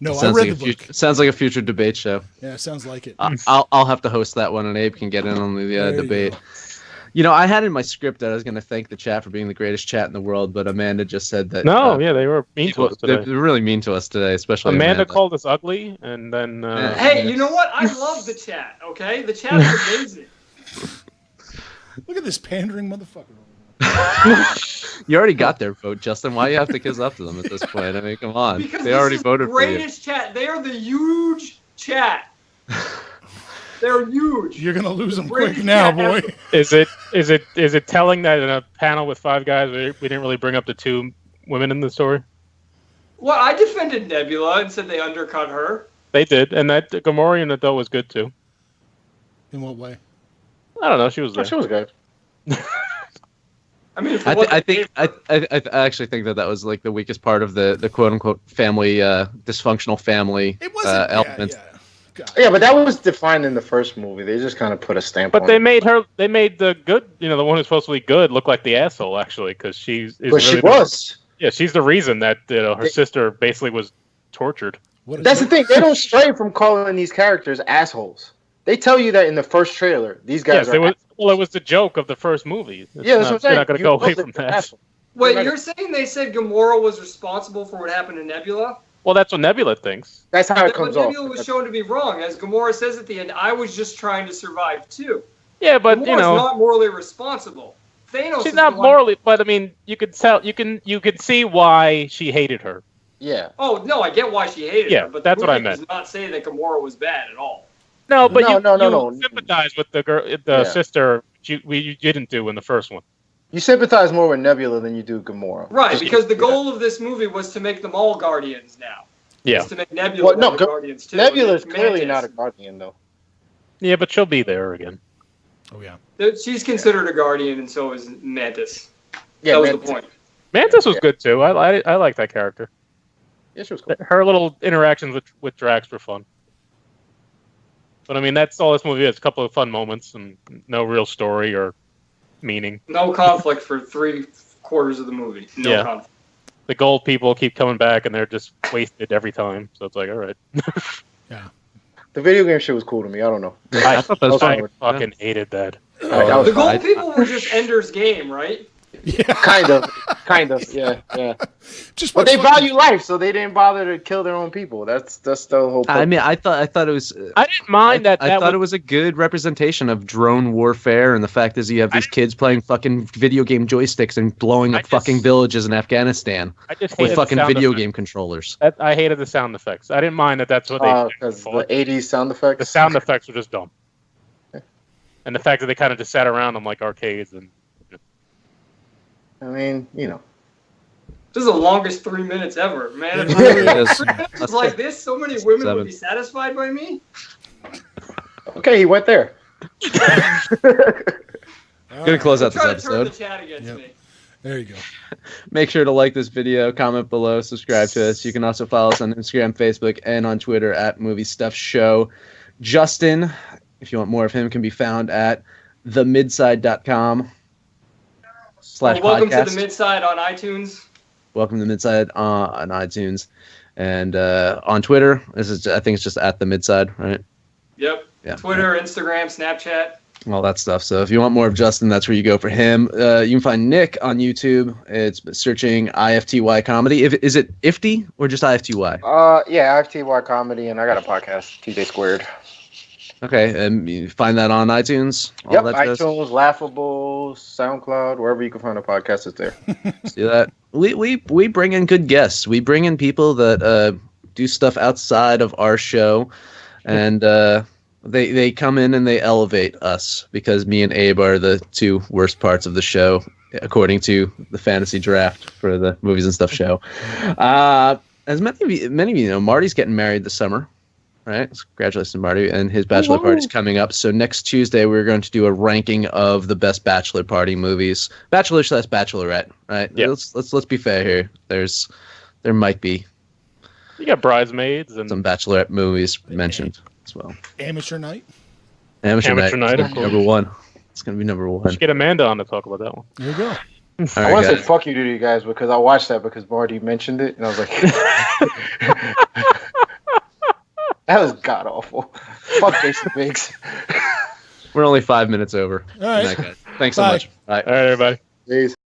No, I Sounds read like the book. sounds like a future debate show. Yeah, sounds like it. I'll have to host that one, and Abe can get in on the There you debate. go. You know, I had in my script that I was going to thank the chat for being the greatest chat in the world, but Amanda just said that. No, yeah, they were mean to us They're today. really mean to us today, especially Amanda called us ugly, and then Hey, you know what? I love the chat. Okay, the chat is amazing. Look at this pandering motherfucker. You already got their vote, Justin. Why do you have to kiss up to them at this point? I mean, come on. Because They this already is voted the for you. greatest chat. They are the huge chat. They're huge. You're gonna lose them Great quick now, chat. boy. is it telling that in a panel with 5 guys we didn't really bring up the 2 women in the story? Well, I defended Nebula and said they undercut her. They did, and that Gamorrean adult was good too. In what way? I don't know, she was there. She was good. I mean, for I, what I they think gave her. I actually think that was like the weakest part of the quote unquote family dysfunctional family It wasn't. element. Yeah. God. Yeah, but that was defined in the first movie. They just kind of put a stamp But on they it. made the good, the one who's supposed to be good, look like the asshole actually, because But she was. Yeah, she's the reason that her They- sister basically was tortured. What a That's the joke. thing. They don't stray from calling these characters assholes. They tell you that in the first trailer. These guys Yes, are. it was the joke of the first movie. It's Yeah, that's what I'm saying. They're not going to You go know away that from they're that. assholes. Wait, Right. you're saying they said Gamora was responsible for what happened to Nebula? Well, that's what Nebula thinks. That's how it But comes off. Nebula was shown to be wrong. As Gamora says at the end, I was just trying to survive too. Yeah, but Gamora's not morally responsible. Thanos she's is not the one- morally. But I mean, you could tell, you could see why she hated her. Yeah. Oh no, I get why she hated Yeah, her, but that's the what I movie meant. does not say that Gamora was bad at all. No, but No, you no. sympathize with the girl, the Yeah. sister. You didn't do in the first one. You sympathize more with Nebula than you do Gamora. Right, Just- because the yeah. goal of this movie was to make them all Guardians now. Yeah, It's to make Nebula Well, no, one of the Guardians too. Nebula's and clearly Mantis. not a Guardian, though. yeah, but she'll be there again. Oh yeah. She's considered a Guardian, and so is Mantis. Yeah, that was man- the point. Mantis was Yeah. good too. I like that character. Yeah, she was cool. Her little interactions with Drax were fun. But I mean, that's all this movie is: a couple of fun moments and no real story or meaning. No conflict for 3/4 of the movie. No Yeah. conflict. The gold people keep coming back, and they're just wasted every time. So it's like, all right. The video game shit was cool to me. I don't know. I thought that was I fun. fucking hated that. That was The fun. gold people were just Ender's Game, right? Kind of. Yeah. Just But they fucking- value life, so they didn't bother to kill their own people. That's the whole point. I mean, I thought it was. I didn't mind that. I thought it was a good representation of drone warfare, and the fact is you have these kids playing fucking video game joysticks and blowing I up fucking just- villages in Afghanistan I just with hated fucking the sound video effects. game controllers. I hated the sound effects. I didn't mind that. That's what they did. Because the 80s sound effects. The sound effects were just dumb. And the fact that they kind of just sat around them like arcades and I mean, you know. This is the longest 3 minutes ever, man. If It is. 3 minutes was like this, so many women Seven. would be satisfied by me. Okay, he went there. Gonna close out this Try to turn the episode. chat against Yep. me. There you go. Make sure to like this video, comment below, subscribe to us. You can also follow us on Instagram, Facebook, and on Twitter at Movie Stuff Show. Justin, if you want more of him, can be found at themidside.com/podcast. Welcome to the Midside on iTunes. Welcome to Midside on iTunes, and on Twitter. I think it's just at the Midside, right? Yep. Yeah. Twitter, Instagram, Snapchat. All that stuff. So if you want more of Justin, that's where you go for him. You can find Nick on YouTube. It's searching IFTY comedy. Is it IFTY or just IFTY? Yeah, IFTY comedy, and I got a podcast, TJ Squared. Okay, and you find that on iTunes. All Yep, that jazz? iTunes, Laughable, SoundCloud, wherever you can find a podcast, it's there. See that? We bring in good guests. We bring in people that do stuff outside of our show, and they come in and they elevate us because me and Abe are the two worst parts of the show, according to the fantasy draft for the movies and stuff show. As many of you know, Marty's getting married this summer. Right, so congratulations to Marty, and his bachelor party's coming up. So next Tuesday we're going to do a ranking of the best bachelor party movies, bachelor/bachelorette. Right? Yeah. Let's be fair here. There might be you got Bridesmaids and some bachelorette movies mentioned as well. Amateur night. Amateur Amateur Night, Night, is of gonna be number one. It's gonna be number we one. should get Amanda on to talk about that one. There you go. All I right, want to say guys. fuck you to you guys because I watched that because Marty mentioned it, and I was like, That was god awful. Fuck Jason Biggs. We're only 5 minutes over. All right. Thanks so Bye. much. Bye. All right, everybody. Peace.